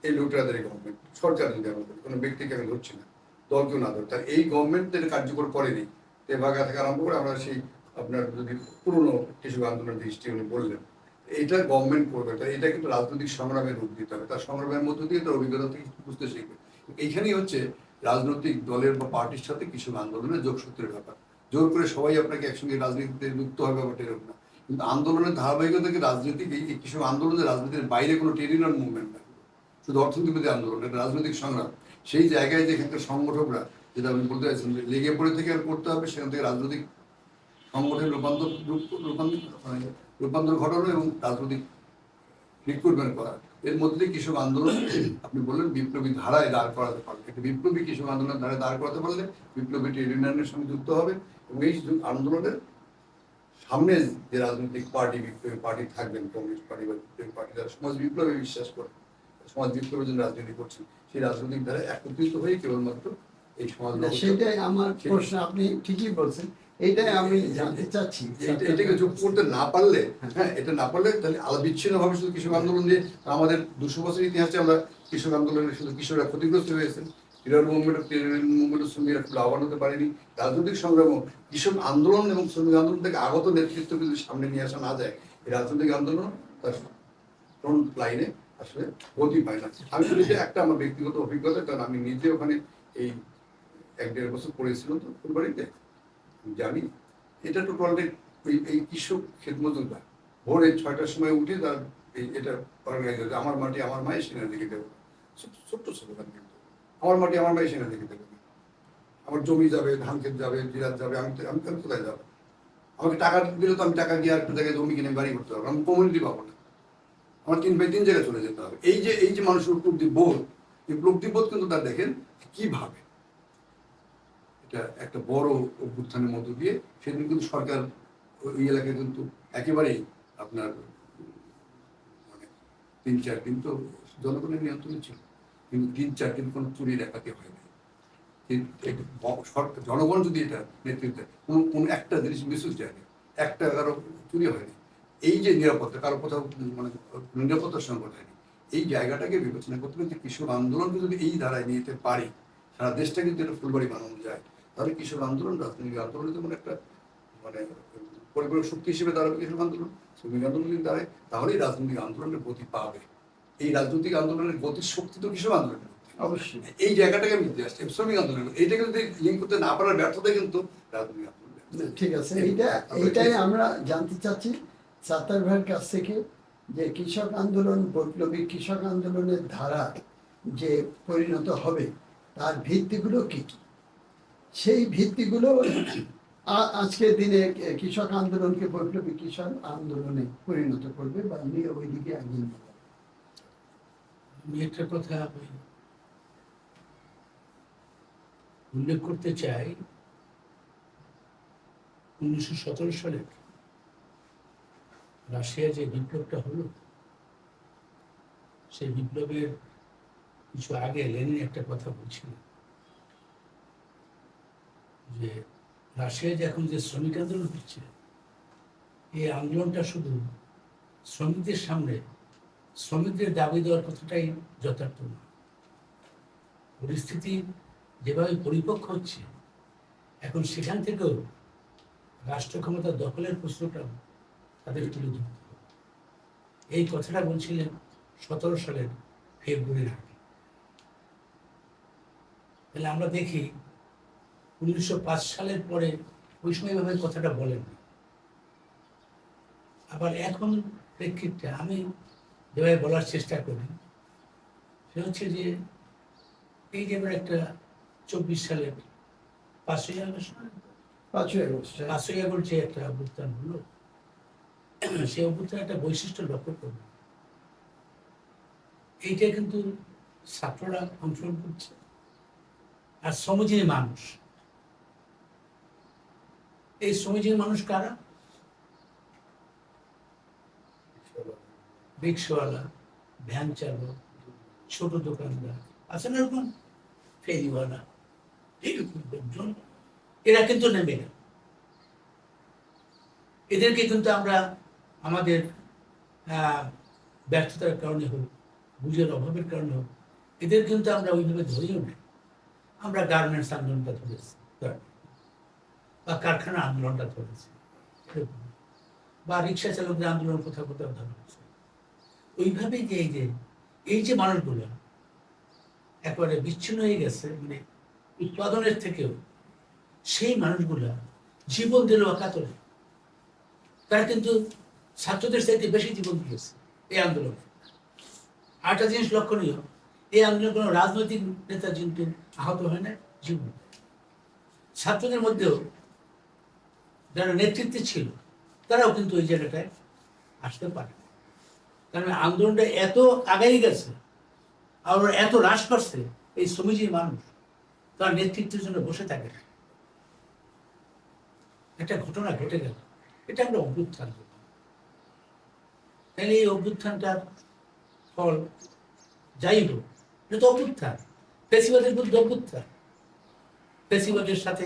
[SPEAKER 3] এই লুটেরাদের গভর্নমেন্ট, সরকার যদি আমি বলি, কোনো ব্যক্তিকে আমি ধরছি না, দলকেও না ধর, তার এই গভর্নমেন্ট এটা কার্যকর করেনি। তেভাগা থেকে আরম্ভ করে আমরা সেই আপনার যদি পুরনো কৃষক আন্দোলনের দৃষ্টি উনি বললেন, এটা গভর্নমেন্ট করবে, তাই এটা কিন্তু রাজনৈতিক সংগ্রামের রূপ দিতে হবে, তার সংগ্রামের মধ্য দিয়ে তার অভিজ্ঞতা থেকে বুঝতে শিখবে। এইখানেই হচ্ছে রাজনৈতিক দলের বা পার্টির সাথে কৃষক আন্দোলনের যোগসূত্রের ব্যাপার। জোর করে সবাই আপনাকে একসঙ্গে রাজনীতিতে যুক্ত হবে ব্যাপারটা এরকম না, কিন্তু আন্দোলনের ধারাবাহিকতা থেকে রাজনীতিক এই কৃষক আন্দোলনের রাজনীতির বাইরে কোনো টেরিনার মুভমেন্ট না, শুধু অর্থনীতিবিদ আন্দোলন, এটা রাজনৈতিক সংগ্রাম। সেই জায়গায় যেখানকার সংগঠকরা, যেটা আপনি বলতে চাইছেন লেগে পড়ে থেকে আর করতে হবে, সেখান থেকে রাজনৈতিক সংগঠনের রূপান্তর ঘটানো এবং রাজনৈতিক রিক্রুটমেন্ট করা, এর মধ্যে কৃষক আন্দোলন আপনি বললেন বিপ্লবী ধারায় দাঁড় করাতে পারবে। একটা বিপ্লবী কৃষক আন্দোলনের ধারায় দাঁড় করাতে পারলে বিপ্লবী ট্রেড ইউনিয়নের সঙ্গে যুক্ত হবে এবং এই আন্দোলনের সামনে যে রাজনৈতিক পার্টি, বিপ্লবী পার্টি থাকবেন, কমিউনিস্ট পার্টি বা বিপ্লবী পার্টি, যারা সমাজ বিপ্লবে বিশ্বাস করে, সমাজ বিপ্লবের জন্য রাজনীতি করছেন, সেই রাজনৈতিক ধারায় একত্রিত হয়ে কেবলমাত্র এই সমাজ,
[SPEAKER 1] সেটাই আমার প্রশ্ন, আপনি ঠিকই বলছেন, এইটাই আমি জানতে চাচ্ছি।
[SPEAKER 3] এটাকে যোগ করতে না পারলে, হ্যাঁ, এটা না পারলে তাহলে বিচ্ছিন্ন ভাবে শুধু কৃষক আন্দোলন দিয়ে, আমাদের 200 বছরের ইতিহাসে আমরা কৃষক আন্দোলনে শুধু কৃষকরা ক্ষতিগ্রস্ত হয়েছেন, ট্রেড মুভমেন্টের সঙ্গে খুব লাভবান হতে পারেনি। রাজনৈতিক সংগ্রাম, কৃষক আন্দোলন এবং শ্রমিক আন্দোলন থেকে আগত নেতৃত্বকে যদি সামনে নিয়ে আসা না যায়, এই রাজনৈতিক আন্দোলন তার ফ্রন্ট লাইনে আসলে গতি পায় না। আমি শুধু একটা আমার ব্যক্তিগত অভিজ্ঞতা, কারণ আমি নিজে ওখানে এই 1-1.5 বছর পড়েছিলাম তো ফুলবাড়িতে, জানি এটা টোটালি এই কৃষক খেতমজুররা ভোরে 6টার সময় উঠে তার এটা অর্গানাইজ হচ্ছে, আমার মাটি আমার মায়ের সেনা দেখে দেবো, ছোট্ট স্লোগান, কিন্তু আমার মাটি আমার মায়ের সেনা দেখে দেবো, আমার জমি যাবে, ধান ক্ষেত যাবে, জিরাত যাবে, আমি কোথায় যাবো? আমাকে টাকা দিলে তো আমি টাকা দিয়ে একটা জায়গায় জমি কিনে বাড়ি করতে পারবো, আমি কমিউনিটি পাবো না, আমার 3 জায়গায় চলে যেতে হবে। এই যে মানুষের উপলব্ধি বোধ, এই উপলব্ধি বোধ কিন্তু তার দেখেন কিভাবে একটা বড় অভ্যুত্থানের মধ্য দিয়ে সেদিন কিন্তু সরকার ওই এলাকায় কিন্তু একেবারেই আপনার মানে 3-4 দিন তো জনগণের নিয়ন্ত্রণে ছিল, কিন্তু 3-4 দিন কোনো চুরি ডাকাতি হয় না। জনগণ যদি এটা নেতৃত্ব দেয়, কোন একটা জিনিস মিসইউজ যায় না, একটা কারো চুরি হয়নি। এই যে নিরাপত্তা, কারো কোথাও মানে নিরাপত্তার সংকট হয়নি, এই জায়গাটাকে বিবেচনা করতে হবে যে কৃষক আন্দোলনকে যদি এই ধারায় নিয়ে যেতে পারি, সারা দেশটা কিন্তু এটা ফুলবাড়ি বানানো যায়, তাহলে কৃষক আন্দোলন রাজনৈতিক আন্দোলনে যেমন একটা মানে পরিপূরক শক্তি হিসেবে দাঁড়াবে কৃষক আন্দোলন, শ্রমিক আন্দোলন যদি দাঁড়ায়, তাহলেই রাজনৈতিক আন্দোলনের গতি পাবে। এই রাজনৈতিক আন্দোলনের গতির শক্তি তো কৃষক আন্দোলনের
[SPEAKER 1] অবশ্যই।
[SPEAKER 3] এই জায়গাটাকে আমি নিতে আসছি শ্রমিক আন্দোলন, এইটাকে যদি লিঙ্ক করতে না পারার ব্যর্থতা কিন্তু রাজনৈতিক আন্দোলন।
[SPEAKER 1] ঠিক আছে, এইটাই আমরা জানতে চাচ্ছি সাত্তার ভাইয়ের কাছ থেকে, যে কৃষক আন্দোলন, বৈপ্লবিক কৃষক আন্দোলনের ধারা যে পরিণত হবে তার ভিত্তিগুলো কি কি, সেই ভিত্তিগুলো আজকের দিনে কৃষক আন্দোলনকে বৈপ্লবিক কৃষক আন্দোলনে পরিণত করবে বা নিয়ে ওই দিকে এগিয়ে নেবে।
[SPEAKER 2] আমি একটা কথা উল্লেখ করতে চাই, 1917 সালের রাশিয়া যে বিপ্লবটা হলো, সেই বিপ্লবের কিছু আগে লেনিন একটা কথা বলছিলেন যে রাশিয়ায় যে এখন যে শ্রমিক আন্দোলন হচ্ছে, এই আন্দোলনটা শুধু শ্রমিকদের সামনে শ্রমিকদের দাবি দেওয়ার কথাটাই যথার্থ না। পরিস্থিতি যেভাবে পরিপক্ক হচ্ছে, এখন সেখান থেকেও রাষ্ট্র ক্ষমতা দখলের প্রশ্নটাও তাদের তুলে ধরতে হবে। এই কথাটা বলছিলেন 17 সালের ফেব্রুয়ারির আগে। তাহলে আমরা দেখি 1905 সালের পরে ওই সময় এভাবে কথাটা বলেননি। আবার এখন প্রেক্ষিতটা আমি যেভাবে বলার চেষ্টা করি, সে হচ্ছে যে এই যে একটা 24 সালের 5ই আগস্ট 5ই আগস্ট যে একটা অভ্যুত্থান হলো, সেই অভ্যুত্থান একটা বৈশিষ্ট্য লক্ষ্য করবে, এইটা কিন্তু ছাত্ররা অংশগ্রহণ করছে আর শ্রমজীবী মানুষ। এই শ্রমজীবী মানুষ কারা? রিক্সাওয়ালা, ভ্যান চালক, ছোট দোকানদার আছে না, এরকম ফেরিওয়ালা, এইরকম লোকজন, এরা কিন্তু নেবে না। এদেরকে কিন্তু আমরা আমাদের ব্যর্থতার কারণে হোক, বুঝের অভাবের কারণে হোক, এদের কিন্তু আমরা ওইভাবে ধরিও না। আমরা গার্মেন্টস আন্দোলনটা ধরেছি, বা কারখানা আন্দোলনটা ধরেছি, বা রিক্সা চালকদের আন্দোলন কোথাও কোথাও ধরা হচ্ছে। ওইভাবে যে এই যে মানুষগুলো একেবারে বিচ্ছিন্ন হয়ে গেছে, মানে উৎপাদনের থেকেও, সেই মানুষগুলা জীবন দিল অকাতরে। তারা কিন্তু ছাত্রদের চাইতে বেশি জীবন দিয়েছে এই আন্দোলনে। আরেকটা জিনিস লক্ষণীয়, এই আন্দোলনে কোনো রাজনৈতিক নেতা কিন্তু আহত হয় না, জীবন। ছাত্রদের মধ্যেও যারা নেতৃত্বে ছিল তারাও কিন্তু ওই জায়গাটায় আসতে পারে, কারণ আন্দোলনটা এত আগাই গেছে আর এত হ্রাস করছে, এই শ্রমজীবী মানুষ তার নেতৃত্বের জন্য বসে থাকে। একটা ঘটনা ঘটে গেল, এটা আমরা অভ্যুত্থান করব। তাহলে এই অভ্যুত্থানটার ফল যাই হোক, এটা তো অভ্যুত্থান, ফেসিবাদের বিরুদ্ধে অভ্যুত্থান। ফেসিবাদের সাথে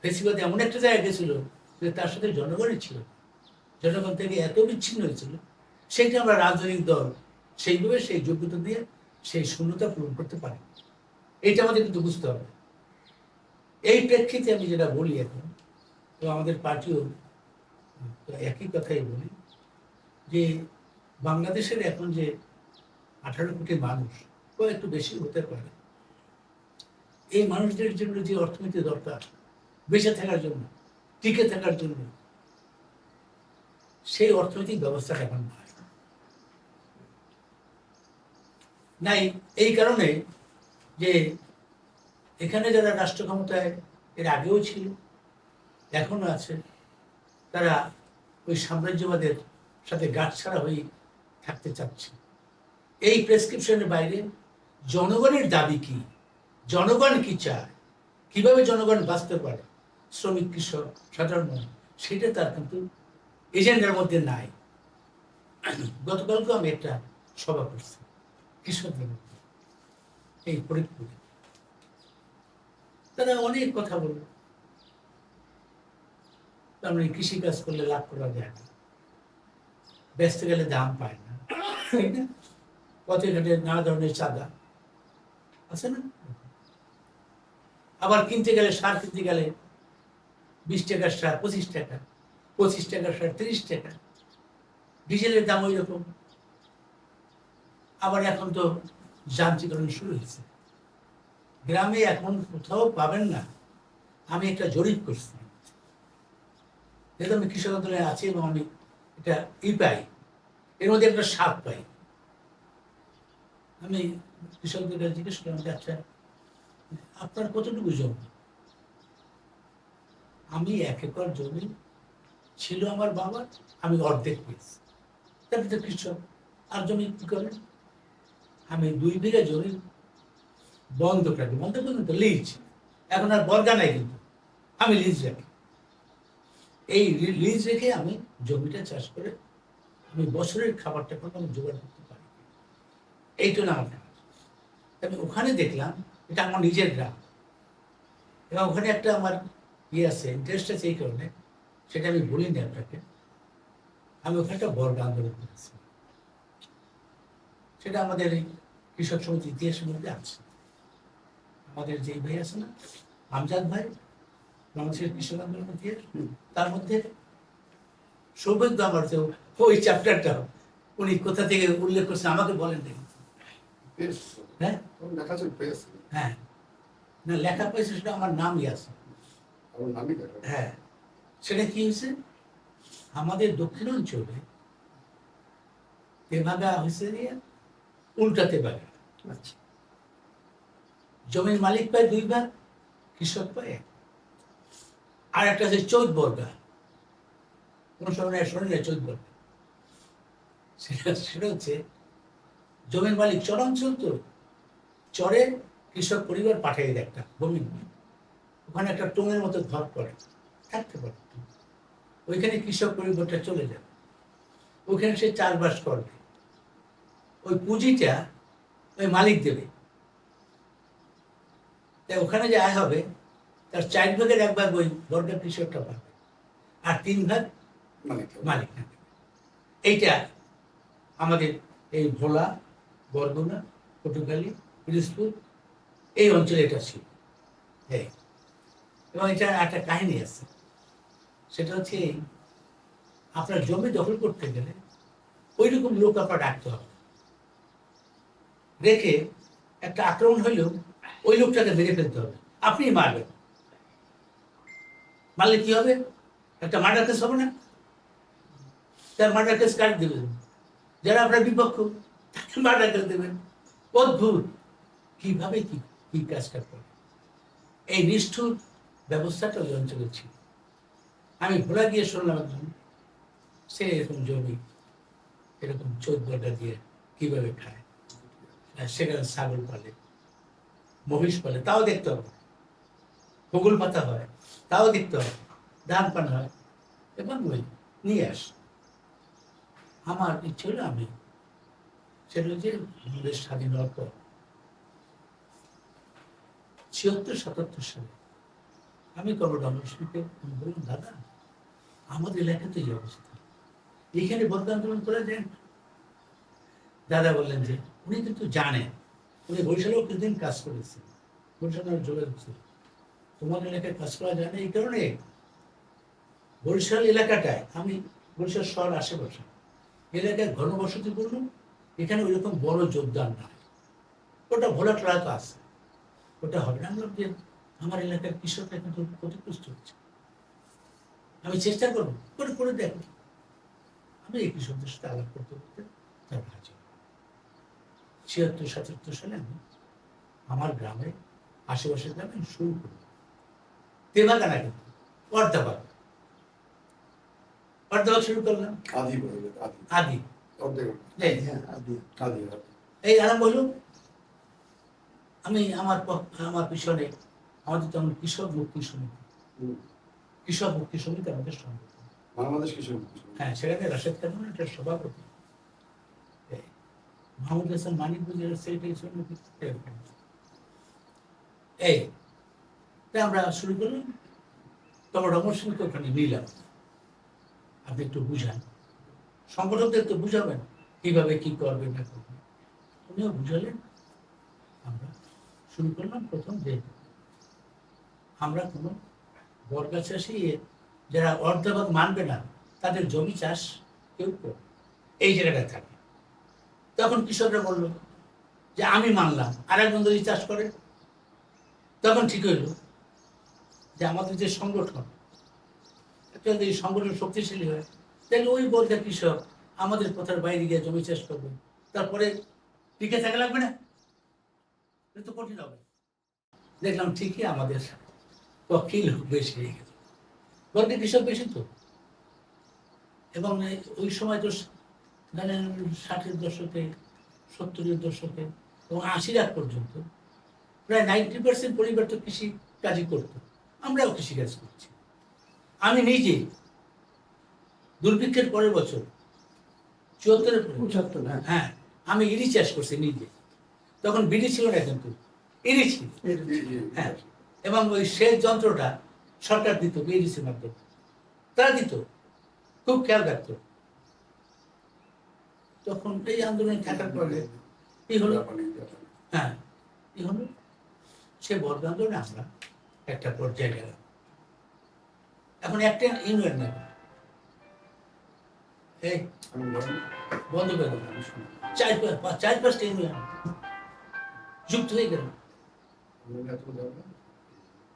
[SPEAKER 2] ফেসিবাদ এমন একটা জায়গায় গেছিল যে তার সাথে জনগণই ছিল, জনগণ থেকে এত বিচ্ছিন্ন হয়েছিল, সেইটা আমরা রাজনৈতিক দল সেইভাবে সেই যোগ্যতা দিয়ে সেই শূন্যতা পূরণ করতে পারি। এইটা আমাদের কিন্তু বুঝতে হবে। এই প্রেক্ষিতে আমি যেটা বলি এখন, তো আমাদের পার্টিও একই কথাই বলি যে বাংলাদেশের এখন যে 18 কোটি মানুষ, ও একটু বেশি হতে পারে, এই মানুষদের জন্য যে অর্থনীতি দরকার বেঁচে থাকার জন্য, টিকে থাকার জন্য, সেই অর্থনৈতিক ব্যবস্থাটা এখন নাই। এই কারণে যে এখানে যারা রাষ্ট্র ক্ষমতায় এর আগেও ছিল, এখনো আছে, তারা ওই সাম্রাজ্যবাদের সাথে গাঁটছাড়া হয়ে থাকতে চাচ্ছে। এই প্রেসক্রিপশনের বাইরে জনগণের দাবি কি, জনগণ কি চায়, কিভাবে জনগণ বাঁচতে পারে, শ্রমিক, কৃষক, সাধারণ মানুষ, সেটা তার কিন্তু এজেন্ডার মধ্যে নাই। গতকালকে আমি একটা সভা করছি কৃষকদের মধ্যে, এই ফরিদপুরে। তারা অনেক কথা বলল, তার মানে কৃষিকাজ করলে লাভ করা যায় না, বেচতে গেলে দাম পায় না, তাই না? পথে ঘাটে নানা ধরনের চাঁদা আছে না? আবার কিনতে গেলে, সার কিনতে গেলে 20 টাকার সার 25 টাকা, 25 টাকার সার 30 টাকা, ডিজেলের দাম ওই রকম। আবার এখন তো যান্ত্রিকরণ শুরু হয়েছে, গ্রামে এখন কোথাও পাবেন না। আমি একটা জরিপ করছি, যেহেতু আমি কৃষক আন্দোলনে আছি এবং আমি এটা পাই, এর মধ্যে একটা স্বাদ পাই। আমি কৃষকদের কাছে জিজ্ঞেস করলাম যে আচ্ছা আপনার কতটুকু জমি? আমি 1 একর জমি ছিল আমার বাবার, আমি অর্ধেক পেয়েছি। তারপরে তো কৃষক, আর জমি কি করেন? আমি 2 বিঘা জমি বন্ধক রাখি, বন্ধক কিন্তু লিজ, এখন আর বর্গা নাই, কিন্তু আমি লিজ রাখি। এই লিজ রেখে আমি জমিটা চাষ করে আমি বছরের খাবারটা কিন্তু আমি জোগাড় করতে পারি। এইটা না আমার কাজ। আমি ওখানে দেখলাম এটা আমার নিজের গ্রাম, এবং ওখানে একটা আমার আছে, ইন্টারেস্ট আছে, এই কারণে সেটা আমি বলিনি আপনাকে। আমি ওখানে একটা বর্গ আন্দোলন করেছি, সেটা আমাদের এই কৃষক সমিতি ইতিহাসের মধ্যে আছে। আমাদের যে ভাই আছে না, আমজাদ ভাই, বাংলাদেশের কৃষক আন্দোলন ইতিহাস, তার মধ্যে সৌভাগ্য আমার, তো ওই চ্যাপ্টারটা উনি কোথা থেকে উল্লেখ করছেন আমাকে বলেন দেখি।
[SPEAKER 3] বেশ,
[SPEAKER 2] হ্যাঁ
[SPEAKER 3] লেখা আছে, পেয়েছে,
[SPEAKER 2] হ্যাঁ, না লেখা পেয়েছে, সেটা আমার নামই আছে।
[SPEAKER 3] আমার নামই লেখা।
[SPEAKER 2] হ্যাঁ, সেটা কি হয়েছে, আমাদের দক্ষিণাঞ্চলে তেভাগা হয়েছে দিয়ে উল্টা তেভাগা।
[SPEAKER 1] আচ্ছা,
[SPEAKER 2] জমির মালিক পায় 2 ভাগ, কৃষক পায় 1। আর একটা আছে চৌদ বর্গা, কোন সময় শোনেন চৌদ বর্গা, সেটা হচ্ছে জমির মালিক চরাঞ্চল, তো চরে কৃষক পরিবার পাঠিয়ে দেয় একটা ভূমি, ওখানে একটা টুঙের মতো ঘর করে থাকতে পারে, ওইখানে কৃষক পরিবারটা চলে যাবে, ওখানে সে চাষবাস করবে, ওই পুঁজিটা ওই মালিক দেবে। তাই ওখানে যে আয় হবে তার 4 ভাগের 1 ভাগ ওই বর্গের কৃষকটা পাবে, আর 3 ভাগ মালিক না। এইটা আমাদের এই ভোলা, বরগুনা, পটুয়াখালী, পিরোজপুর এই অঞ্চলে এটা ছিল। এবং এটা একটা কাহিনী আছে, সেটা হচ্ছে আপনার জমি দখল করতে গেলে ওই রকম লোক আপনার রাখতে হবে, রেখে একটা আক্রমণ হইলেও ওই লোকটাকে মেরে ফেলতে হবে, আপনি মারবেন। মারলে কি হবে? একটা মার্ডার কেস হবে না? তার মার্ডার কেস কাট দেবেন, যারা আপনার বিপক্ষ তাকে মার্ডার কেস দেবেন। অদ্ভুত কিভাবে কি কাজটা করে, এই নিষ্ঠুর ব্যবস্থাটা ওই অঞ্চলে ছিল। আমি ভোলা গিয়ে শুনলাম একজন, সে এরকম জমি এরকম 14টা দিয়ে কিভাবে খায়, আর সেখানে ছাগল পালে, মহিষ পালে, তাও দেখতে হবে, বগুল পাতা হয় তাও দেখতে হবে, ধান পান হয়, এবং ওই নিয়ে আস। আমার ইচ্ছে হলো আমি, সেটা হচ্ছে আমাদের স্বাধীন হওয়ার পর 76-77 সালে আমি কর্মসূচিতে বললাম, দাদা আমাদের এলাকাতে এই অবস্থা, এইখানে বন্ধ আন্দোলন করা যায় না। দাদা বললেন যে উনি কিন্তু জানেন, উনি বরিশালেও কিছুদিন কাজ করেছেন, বরিশালের যোগাযোগ ছিল, তোমার এলাকায় কাজ করা যায় না এই কারণে, বরিশাল এলাকাটায়, আমি বরিশাল শহর আশেপাশে এলাকায় ঘনবসতি করল, এখানে ওইরকম বড় যোগদান নাই, ওটা ভোলা ট্রাক তো আছে, ওটা হবে না। আমরা যে আমার এলাকার কৃষকরা কিন্তু ক্ষতিগ্রস্ত হচ্ছে, আমি চেষ্টা করবো করে দেখো। আমি এই কৃষকদের সাথে আলাপ করতে করতে তার হাজির 76-77 সালে আমি আমার গ্রামে, আশেপাশের গ্রামে শুরু করি, তেভাগা না কিন্তু অর্ধাভাগ শুরু করলাম, আদি এই আরম্ভ হলো। আমি আমার পিছনে আমাদের তখন কৃষক মুক্তি সমিতি আমাদের সংগঠন,
[SPEAKER 3] বাংলাদেশ কৃষক পরিষদ।
[SPEAKER 2] হ্যাঁ, সেখানে রাশেদ খান একটা সভাপতি, এই মাহমুদ হাসান মানিক বুঝিয়ে সেটাই এই তাই আমরা শুরু করলাম। তখন রমন সিংকে ওখানে নিলাম, আপনি একটু বুঝান, সংগঠকদের একটু বুঝাবেন কিভাবে কি করবে না করবে। উনিও বুঝালেন। আমরা শুরু করলাম প্রথম যে আমরা কোনো বর্গা চাষি যারা অর্ধভাগ মানবে না তাদের জমি চাষ কেউ করবে, এই জায়গাটা থাকে। তখন কৃষকরা বললো যে আমি মানলাম, আর একজন যদি চাষ করে। তখন ঠিক হইল যে আমাদের যে সংগঠন, একটা যদি সংগঠন শক্তিশালী হয় তাহলে ওই বর্গা কৃষক আমাদের কথার বাইরে গিয়ে জমি চাষ করবে, তারপরে টিকে থাকা লাগবে না, এটা তো কঠিন হবে। দেখলাম ঠিকই আমাদের পক্ষেই লোক বেশি হয়ে গেল, বর্গা কৃষক বেশি তো। এবং ওই সময় তো জানেন 60-এর দশকে, 70-এর দশকে এবং 80-র আগ পর্যন্ত প্রায় 90% পরিবার তো কৃষি কাজই করতো, আমরাও কৃষিকাজ করছি। আমি নিজে দুর্ভিক্ষের পরের বছর
[SPEAKER 1] 75, হ্যাঁ।
[SPEAKER 2] হ্যাঁ, আমি ইরি চাষ করছি নিজে। তখন বিড়ি ছিল না, কিন্তু ইরি ছিল। হ্যাঁ, এবং ওই সেচ যন্ত্রটা সরকার দিত বিএডিসির মাধ্যমে, তারা দিত, খুব খেয়াল রাখতো। তখন এই আন্দোলন থাকার পরে কি হলো, হ্যাঁ কি হলো, সে বর্গ আন্দোলনে আমরা একটা পর্যায়ে গেলাম। এখন একটা ইউনিয়ন নেব, এই বন্ধ করে দিলাম, 4-5টা ইউনিয়ন যুক্ত হয়ে গেল,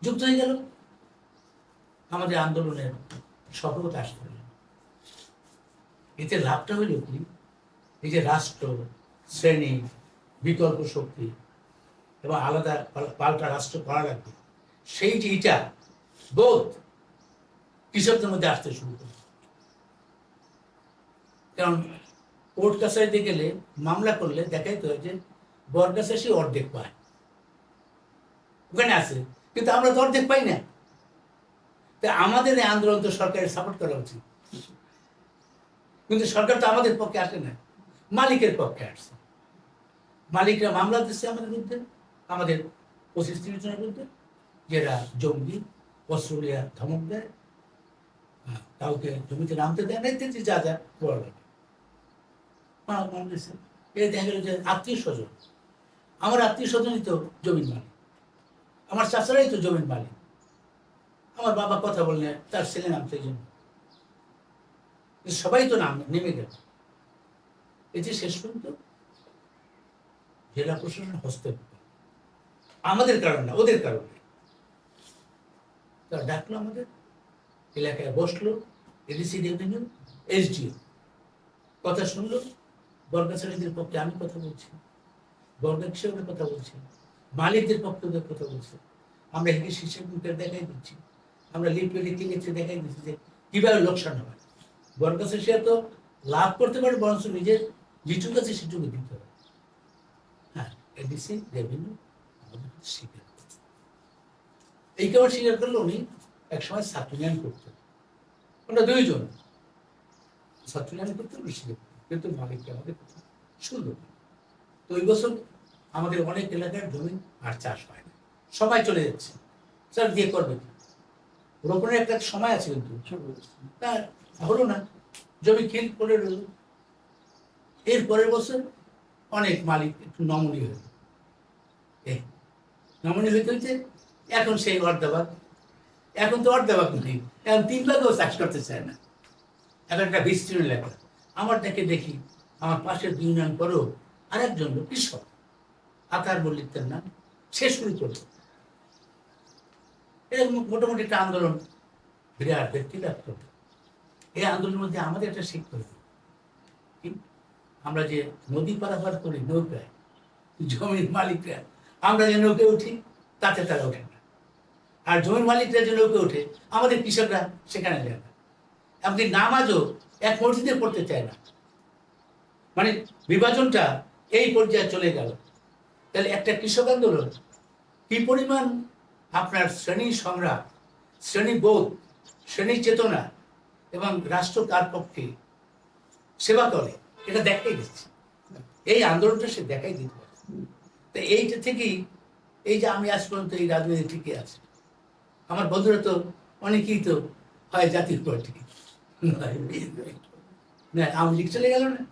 [SPEAKER 2] যুক্ত হয়ে গেল আমাদের আন্দোলনের সফলতা আসতে হলো। এতে লাভটা হইল কি, এই যে রাষ্ট্র, শ্রেণী, বিকল্প শক্তি এবং আলাদা পাল্টা রাষ্ট্র করা লাগবে, সেই যে এটা বোধ কৃষকদের মধ্যে আসতে শুরু করে। কারণ কোর্ট কাছারিতে গেলে মামলা করলে দেখাই তো যে বর্গা চাষি অর্ধেক পায়, ওখানে আছে, কিন্তু আমরা তো অর্ধেক পাই না। তা আমাদের এই আন্দোলন তো সরকারের সাপোর্ট করা উচিত, কিন্তু সরকার তো আমাদের পক্ষে আসে না, মালিকের পক্ষে আসছে। মালিকরা মামলা দিচ্ছে আমাদের বিরুদ্ধে, আমাদের 25-30 জনের বিরুদ্ধে, যারা জঙ্গি, অস্ত্র নিয়ে ধমক দেয়, কাউকে জমিতে নামতে দেয় না, ইত্যাদি যা যা বলা লাগে। এই দেখা গেল যে আত্মীয় স্বজন, আমার আত্মীয় স্বজনই তো জমির মালিক, আমার চাচারাই তো জমির মালিক। আমার বাবা কথা বললে তার ছেলে নামতে, এই জন্য সবাই তো নাম নেমে গেল। এটি শেষ পর্যন্ত জেলা প্রশাসন হস্তক্ষেপ, আমাদের কারণ না, ওদের কারণে। তারা ডাকলো, আমাদের এলাকায় বসলো, এডিসি রেভিনিউ, এসডিও, কথা শুনলো। বর্গা শ্রেণীদের পক্ষে আমি কথা বলছি, বর্গা কৃষকের কথা বলছি, মালিকদের পক্ষে ওদের কথা বলছি। আমরা হিসেব হিসেব দেখাই দিচ্ছি, আমরা লিপে লিখে দেখাই দিচ্ছি যে কিভাবে লোকসান হয়। বর্গা শ্রেণী তো লাভ করতে পারে, বরঞ্চ নিজের যেটুকু আছে সেটুকু দিতে হবে। হ্যাঁ, এডিসি রেভিনিউ আমাদের স্বীকার করত, এই কেবল স্বীকার করলে উনি একসময় ছাত্রজ্ঞান করতেন, ওটা 2 জন ছাত্রজ্ঞান করতেন, স্বীকার করতেন, কিন্তু মালিককে আমাদের কথা শুনল। তো ওই বছর আমাদের অনেক এলাকার জমি আর চাষ হয় না, সবাই চলে যাচ্ছে। স্যার দিয়ে করবে কি, রোপণের একটা সময় আছে, কিন্তু তা হলো না, জমি খিল করে রইল। এর পরের বছর অনেক মালিক একটু নমনীয় হইল, নমনীয় হইতে হইতে এখন সেই অর্ধভাগ, এখন তো অর্ধভাগ নেই, এখন 3 ভাগও চাষ করতে চায় না। এখন একটা বিস্তীর্ণ এলাকা, আমার দেখি আমার পাশের 2 ইউনিয়ন পরেও আরেকজন লোক কৃষক, আতার মল্লিকের নাম, সে শুরু করলো। এরকম মোটামুটি একটা আন্দোলন বিরাট ব্যক্তি লাভ করল। এই আন্দোলনের মধ্যে আমাদের একটা শিক্ষা হইল, আমরা যে নদী পারাপার করি নৌকায়, জমির মালিকরা আমরা যে নৌকে উঠি তাতে তারা ওঠে না, আর জমির মালিকরা যে নৌকে ওঠে আমাদের কৃষকরা সেখানে যায় না। এমনকি নামাজও এক মসজিদে পড়তে চায় না, মানে বিভাজনটা এই পর্যায়ে চলে গেল। তাহলে একটা কৃষক আন্দোলন কি পরিমাণ আপনার শ্রেণী সংগ্রাম, শ্রেণী বোধ, শ্রেণী চেতনা এবং রাষ্ট্র কার পক্ষে সেবা করে এটা দেখাই দিচ্ছে। এই আন্দোলনটা সে দেখাই দিতে পারে। তো এইটা থেকেই এই যে আমি আজ পর্যন্ত এই রাজনীতি ঠিকই আছে। আমার বন্ধুরা তো অনেকেই তো হয় জাতীয় পার্টি, না আওয়ামী লীগ চলে গেল না।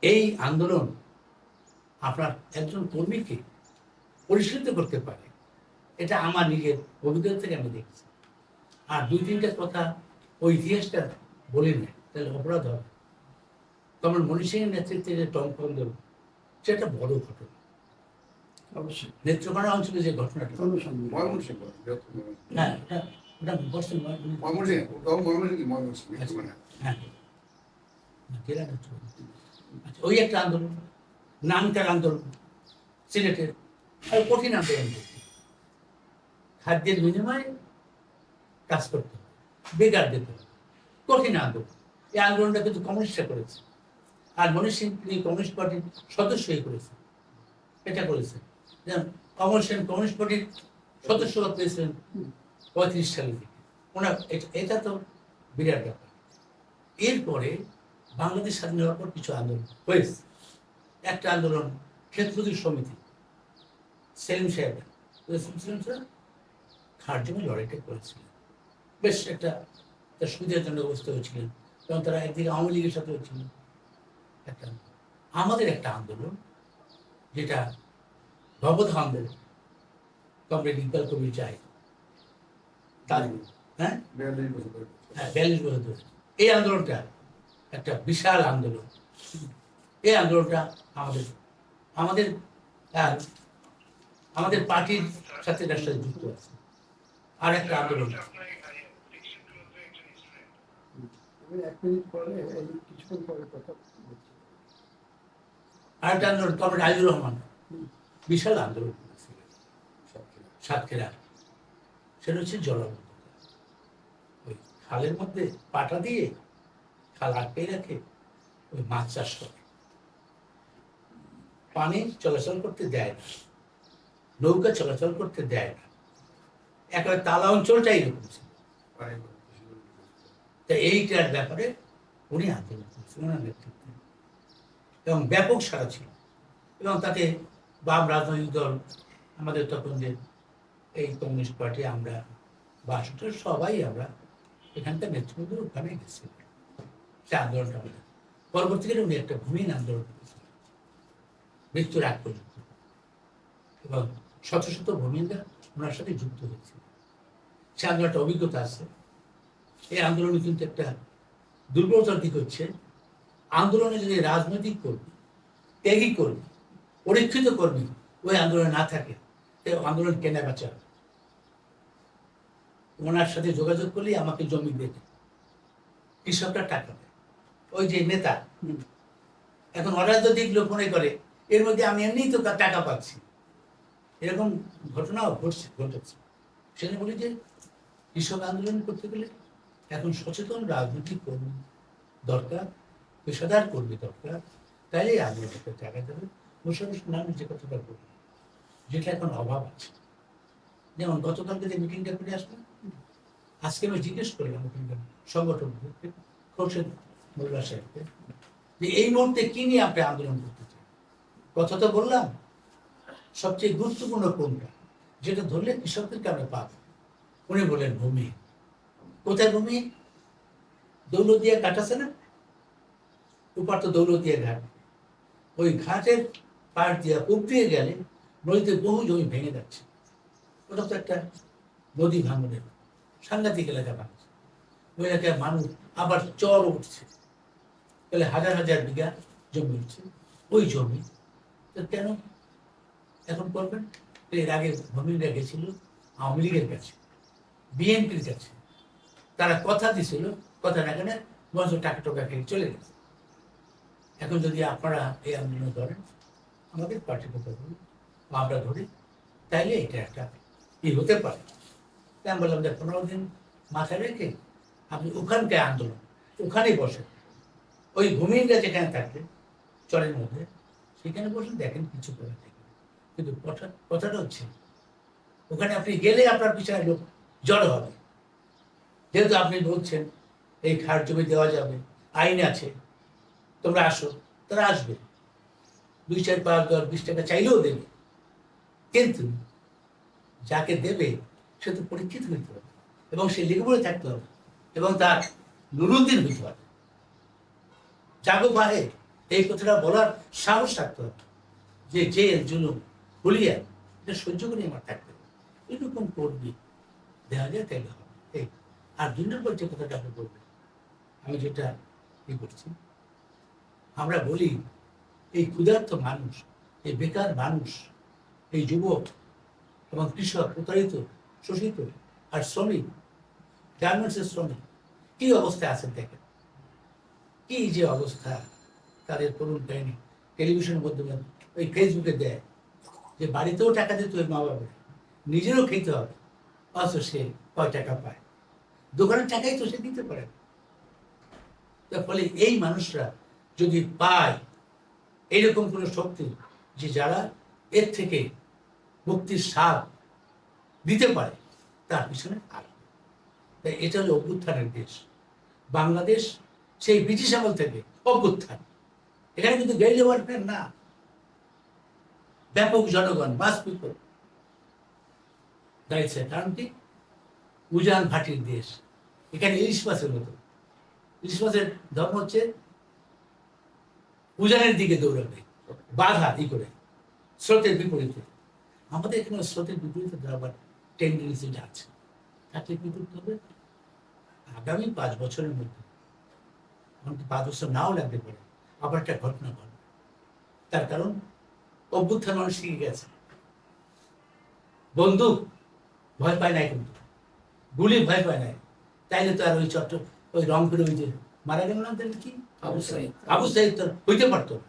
[SPEAKER 2] এই আন্দোলন আপনার একজন কর্মীকে পরিচালিত করতে পারে, এটা আমার নিজের অভিজ্ঞতা থেকে আমি দেখছি। আর দুই তিনটা কথা ওই ইতিহাসটা বলি না, তাহলে অপরাধ হবে। তখন মনীষ সিংয়ের নেতৃত্বে যে টঙ্ক আন্দোলন, সেটা বড় ঘটনা।
[SPEAKER 1] অবশ্যই
[SPEAKER 2] নেত্রকোনা অঞ্চলে যে ঘটনাটা,
[SPEAKER 1] কোনো সন্দেহ নেই।
[SPEAKER 3] ময়মনসিংহ বৃহত্তম ময়মনসিংহ।
[SPEAKER 2] হ্যাঁ ওটা বর্ষে
[SPEAKER 3] ময়মনসিংহ, ওটাও ময়মনসিংহ, মানে
[SPEAKER 2] হ্যাঁ জেলা নেত্রকোনা। আচ্ছা, ওই একটা আন্দোলন, নামকার আন্দোলন সিলেটের, আর কঠিন আন্দোলন। খাদ্যের বিনিময়ে কাজ করতে হবে, বেকার দিতে হবে, কঠিন আন্দোলন। এই আন্দোলনটা কিন্তু কমিউনিস্টরা করেছে, আর মনীষ সিং তিনি কমিউনিস্ট পার্টির সদস্য হয়ে করেছেন, এটা করেছেন। যেমন কমল সেন কমিউনিস্ট পার্টির সদস্যতা পেয়েছিলেন 35 সালে থেকে। ওনার এটা তো বিরাট ব্যাপার। এরপরে বাংলাদেশ স্বাধীন হওয়ার পর কিছু আন্দোলন হয়েছে। একটা আন্দোলন ক্ষেত্রমজুর সমিতি, সেলিম সাহেব খার জমি লড়াইটা করেছিলেন, বেশ একটা তার সুবিধাজনক অবস্থা হয়েছিলেন, এবং তারা একদিকে আওয়ামী লীগের সাথে হচ্ছিলেন। একটা আমাদের একটা আন্দোলন যেটা ভবধ আন্দোলন, কমরেড ইকবাল কবির চাই তার, হ্যাঁ
[SPEAKER 3] 42 বছর ধরে।
[SPEAKER 2] হ্যাঁ 42 বছর ধরে এই আন্দোলনটা একটা বিশাল আন্দোলন। এই আন্দোলনটা আমাদের আমাদের আহ, আমাদের পার্টির সাথে তার সাথে যুক্ত আছে। আর একটা আন্দোলন,
[SPEAKER 1] আমি 1 মিনিট পরে এই কিছুক্ষণ পরে কথা বলছি।
[SPEAKER 2] আর একটা আন্দোলন কমরেড আইজুর রহমান, বিশাল আন্দোলন করেছিলেন সাতক্ষীরা। সেটা হচ্ছে জলাবদ্ধতা। ওই খালের মধ্যে পাটা দিয়ে খাল আটকে রাখে, ওই মাছ চাষ করে, পানি চলাচল করতে দেয় না, নৌকা চলাচল করতে দেয় না, একেবারে তালা অঞ্চলটাই এরকম ছিল। তা এইটার ব্যাপারে উনি আন্দোলন করেছেন ওনার নেতৃত্বে, এবং ব্যাপক সাড়া ছিল। এবং তাতে বাম রাজনৈতিক দল, আমাদের তখন যে এই কমিউনিস্ট পার্টি, আমরা বাসটা সবাই আমরা এখানকার নেতৃত্ব ওখানে গেছি। সে আন্দোলনটা আমাদের পরবর্তীকালে উনি একটা ভূমিহীন আন্দোলন করেছিলেন মৃত্যুর আগ পর্যন্ত, এবং শত শত ভূমিহীনরা ওনার সাথে যুক্ত হয়েছিল। সে আন্দোলনটা অভিজ্ঞতা আছে। এই আন্দোলনে কিন্তু একটা দুর্বলতার দিক হচ্ছে, আন্দোলনে যদি রাজনৈতিক কর্মী, ত্যাগী কর্মী, পরীক্ষিত কর্মী ওই আন্দোলনে না থাকে, আন্দোলন কেনা বেচা। ওনার সাথে যোগাযোগ করলেই আমাকে জমি দেবে, কৃষকরা টাকা দেয়, ওই যে নেতা। এখন অরাজনৈতিক লোক মনে করে এর মধ্যে আমি এমনিই তো টাকা পাচ্ছি, এরকম ঘটনাও ঘটেছে। সেখানে বলি যে কৃষক আন্দোলন করতে গেলে এখন সচেতন রাজনৈতিক কর্মী দরকার, পেশাদার কর্মী দরকার, তাইলে এই আন্দোলনটা জায়গা যাবে। মুশারফ নামে যে কথাটা বলি, যেটা এখন অভাব আছে। যেমন গতকালকে যে মিটিংটা করে আসলাম, আজকে আমি জিজ্ঞেস করলাম ওখানকার সংগঠন খোরশেদ মোল্লা সাহেবকে যে এই মুহূর্তে কি নিয়ে আপনি আন্দোলন করতে চান। কথা তো বললাম, সবচেয়ে গুরুত্বপূর্ণ কোনটা, যেটা ধরলে কৃষকদেরকে আমরা পাব। উনি বলেন ভূমি। কোথায় ভূমি? দৌলতদিয়া ঘাট আছে না, উপার তো দৌলতদিয়া ঘাট, ওই ঘাটের পাশ দিয়ে উপড়িয়ে গেলে নদীতে বহু জমি ভেঙে যাচ্ছে। ওটা তো একটা নদী ভাঙনের সাংঘাতিক এলাকা ভাঙছে। ওই এলাকায় মানুষ আবার চর উঠছে, তাহলে হাজার হাজার বিঘা জমি উঠছে। ওই জমি তো কেন এখন করবেন? এর আগে ভূমিরা গেছিল আওয়ামী লীগের কাছে, বিএনপির কাছে, তারা কথা দিছিল, কথা না কেন বছর টাকা টোকা খেয়ে চলে গেছে। এখন যদি আপনারা এই আন্দোলন ধরেন, আমাদের পার্টির কথা বলি, আমরা ধরি, তাইলে এটা একটা হতে পারে। আমি বললাম যে 15 দিন মাথায় রেখে আপনি ওখানকার আন্দোলন ওখানেই বসেন, ওই ভূমিটা যেখানে থাকবে চরের মধ্যে সেখানে বসেন, দেখেন কিছু করে দেখবেন। কিন্তু কথাটা হচ্ছে ওখানে আপনি গেলে আপনার পিছনে লোক জড়ো হবে, যেহেতু আপনি বলছেন এই খাস জমি দেওয়া যাবে, আইন আছে, তোমরা আসো, তারা আসবে, 2, 4, 5, 10, 20 টাকা চাইলেও দেবে। কিন্তু যাকে দেবে সে তো পরীক্ষিত হইতে হবে, এবং সে লিখে পড়ে থাকতে হবে, এবং তার নুরুদ্দিন হইতে হবে, জাগো বাহে এই কথাটা বলার সাহস থাকতে হবে, যে জেল জুলুম হুলিয়া এটা সহ্য করে আমার থাকতে হবে, এরকম করবি, দেওয়া যায় তাইলে হবে। এই আর 2 নম্বর যে কথাটা আপনি বলবেন, আমি যেটা করছি, আমরা বলি এই ক্ষুধার্ত মানুষ, এই বেকার মানুষ, এই যুবক এবং কৃষক, প্রতারিত, শোষিত আর শ্রমিক, গার্মেন্টসের শ্রমিক কি অবস্থায় আছেন দেখেন, কি যে অবস্থা তাদের করুণ কাহিনী টেলিভিশনের মাধ্যমে, ওই ফেসবুকে দেয় যে বাড়িতেও টাকা দিতে হয় মা বাবা, নিজেরও খেতে হবে, অথচ সে কয় টাকা পায়, দোকানের টাকাই তো সে দিতে পারে না। তার ফলে এই মানুষরা যদি পায় এইরকম কোনো শক্তি, যে যারা এর থেকে মুক্তির স্বাদ দিতে পারে, তার পিছনে আসবে। তাই এটা হলো অভ্যুত্থানের দেশ বাংলাদেশ, সেই ব্রিটিশ আমল থেকে অভ্যুত্থান। এখানে কিন্তু গেরিলা ওয়ারফেয়ার না, ব্যাপক জনগণ, মাস পিপল দাঁড়িয়েছে। কারণ কি, উজান ভাটির দেশ, এখানে ইলিশ মাছের মতো, ইলিশ মাছের ধর্ম হচ্ছে উজানের দিকে দৌড়াবে, বাধা ই করে, স্রোতের বিপরীতে। আমাদের এখানে স্রোতের বিপরীতে দাঁড়াবার টেন্ডেন্সিটা আছে, থাকলে কি করতে হবে, আগামী 5 বছরের মধ্যে, এমনকি 5 বছর নাও লাগতে পারে, আবার একটা ঘটনা ঘটবে। তার কারণ অভ্যুত্থান মানুষ শিখে গেছে, বন্দুক ভয় পায় নাই, কিন্তু গুলি ভয় পায় নাই, তাইলে তো আর ওই রংপুরে ওই যে মারা গেল না, তাহলে কি আবু সাইদ তো হইতে পারতো না।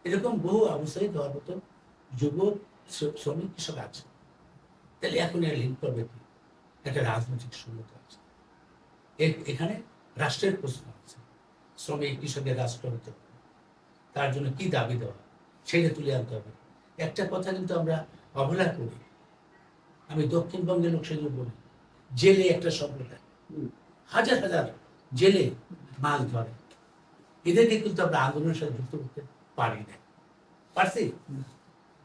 [SPEAKER 2] এরকম বহু আবু সাইদ হওয়ার মতো যুবক, শ্রমিক, কৃষক আছে। তাহলে এখন এর লিঙ্ক করবে কি, একটা রাজনৈতিক শূন্যতা আছে। এখানে রাষ্ট্রের প্রশ্ন আছে, শ্রমিক কৃষকের রাষ্ট্র হতে হবে, তার জন্য কি দাবি দেওয়া সেটা তুলে আনতে হবে। একটা কথা কিন্তু আমরা অবহেলা করি, আমি দক্ষিণবঙ্গের লোক সেজন্য বলি, জেলে একটা সম্প্রদায়, হাজার হাজার জেলে মাছ ধরে, এদেরকে কিন্তু আমরা আন্দোলনের সাথে যুক্ত করতে পারি না, পারছি?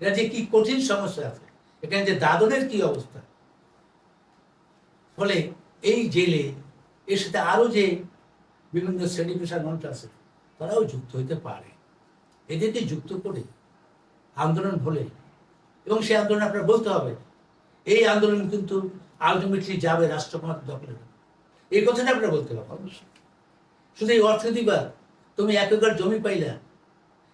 [SPEAKER 2] এরা যে কি কঠিন সমস্যা আছে, এখানে যে দাদনের কি অবস্থা, ফলে এই জেলে এর সাথে আরো যে বিভিন্ন শ্রেণী পেশার মানুষ আছে, তারাও যুক্ত হইতে পারে। এদেরকে যুক্ত করে আন্দোলন হলে, এবং সেই আন্দোলন আপনার বলতে হবে, এই আন্দোলন কিন্তু আলটিমেটলি যাবে রাষ্ট্রক্ষমতা দখলে, এই কথাটা আপনার বলতে হবে অবশ্যই। শুধু এই অর্থনীতিবাদ, তুমি 1 একর জমি পাইলা,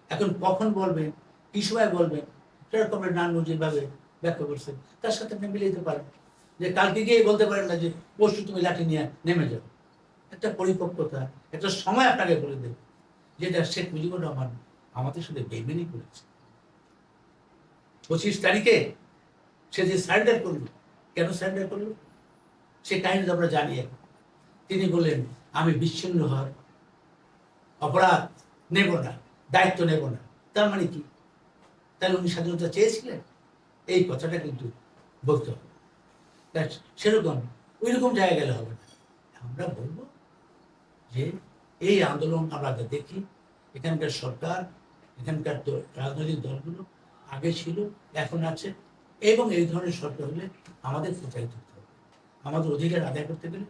[SPEAKER 2] এখন কখন বলবেন, কি সময় বলবেন, সেরকম নানমুজিরভাবে ব্যাখ্যা করছে, তার সাথে আপনি মিলে দিতে পারেন। যে কালকে গিয়ে বলতে পারেন না যে পরশু তুমি লাঠি নিয়ে নেমে যাও। একটা পরিপক্কতা, একটা সময় আপনাকে বলে দেবে, যেটা শেখ মুজিবুর রহমান আমাদের সাথে বেইমানি করেছে। 25 তারিখে সে যে সারেন্ডার করলো, কেন সারেন্ডার করলো সে কাহিনী আমরা জানি। তিনি বললেন, আমি বিচ্ছিন্ন হওয়ার অপরাধ নেব না, দায়িত্ব নেব না। তার মানে কি, তাহলে উনি স্বাধীনতা চেয়েছিলেন? এই কথাটা কিন্তু বলতে হবে। সেরকম ওই রকম জায়গায় গেলে হবে না। আমরা বলবো যে এই আন্দোলন আমরা দেখি, এখানকার সরকার, এখানকার রাজনৈতিক দলগুলো আগে ছিল, এখন আছে, এবং এই ধরনের সরকার হলে আমাদের প্রচারিত হতে হবে। আমাদের অধিকার আদায় করতে গেলে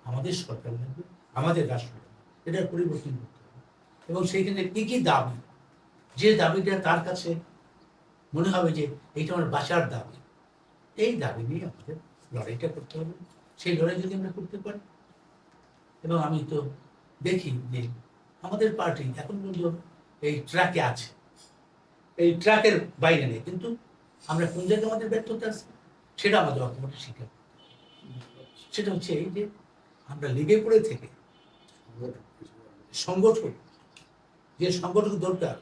[SPEAKER 2] আমাদের সরকার লাগবে, আমাদের রাষ্ট্র লাগবে, এটার পরিবর্তন করতে হবে। এবং সেইখানে কি কি দাবি, যে দাবিটা তার কাছে মনে হবে যে এইটা আমার বাঁচার দাবি, এই দাবি নিয়ে আমাদের লড়াইটা করতে হবে। সেই লড়াই যদি আমরা করতে পারি, এবং আমি তো দেখি যে আমাদের পার্টি এখন পর্যন্ত এই ট্র্যাকে আছে, এই ট্র্যাকের বাইরে নেই, কিন্তু আমরা কোন জায়গায় আমাদের ব্যর্থতা আছে সেটা আমাদের অকপটে স্বীকার। সেটা হচ্ছে এই যে আমরা লিগে পড়ে থেকে সংগঠন, যে সংগঠন দরকার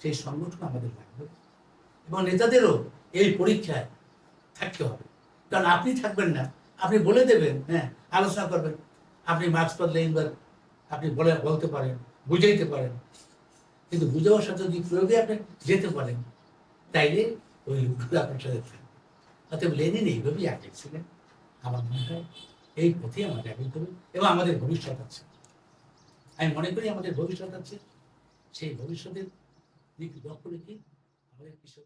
[SPEAKER 2] সেই সংগঠন আমাদের লাগবে, এবং নেতাদেরও এই পরীক্ষায় থাকতে হবে। কারণ আপনি থাকবেন না, আপনি বলে দেবেন, হ্যাঁ আলোচনা করবেন, আপনি মার্ক্সবাদ লেনিনবাদ আপনি বলতে পারেন, বুঝাইতে পারেন, কিন্তু বুঝাবার সাথে যদি প্রয়োগে আপনি যেতে পারেন, তাইলে ওই লোকগুলো আপনার সাথে থাকবে। অতএব লেনিন এইভাবেই আটকে ছিলেন। আমার মনে হয় এই পথে আমাদের এগোতে হবে এবং আমাদের ভবিষ্যৎ আছে। আমি মনে করি আমাদের ভবিষ্যৎ আছে, সেই ভবিষ্যতের দিকে লক্ষ্য রেখে আমাদের কৃষক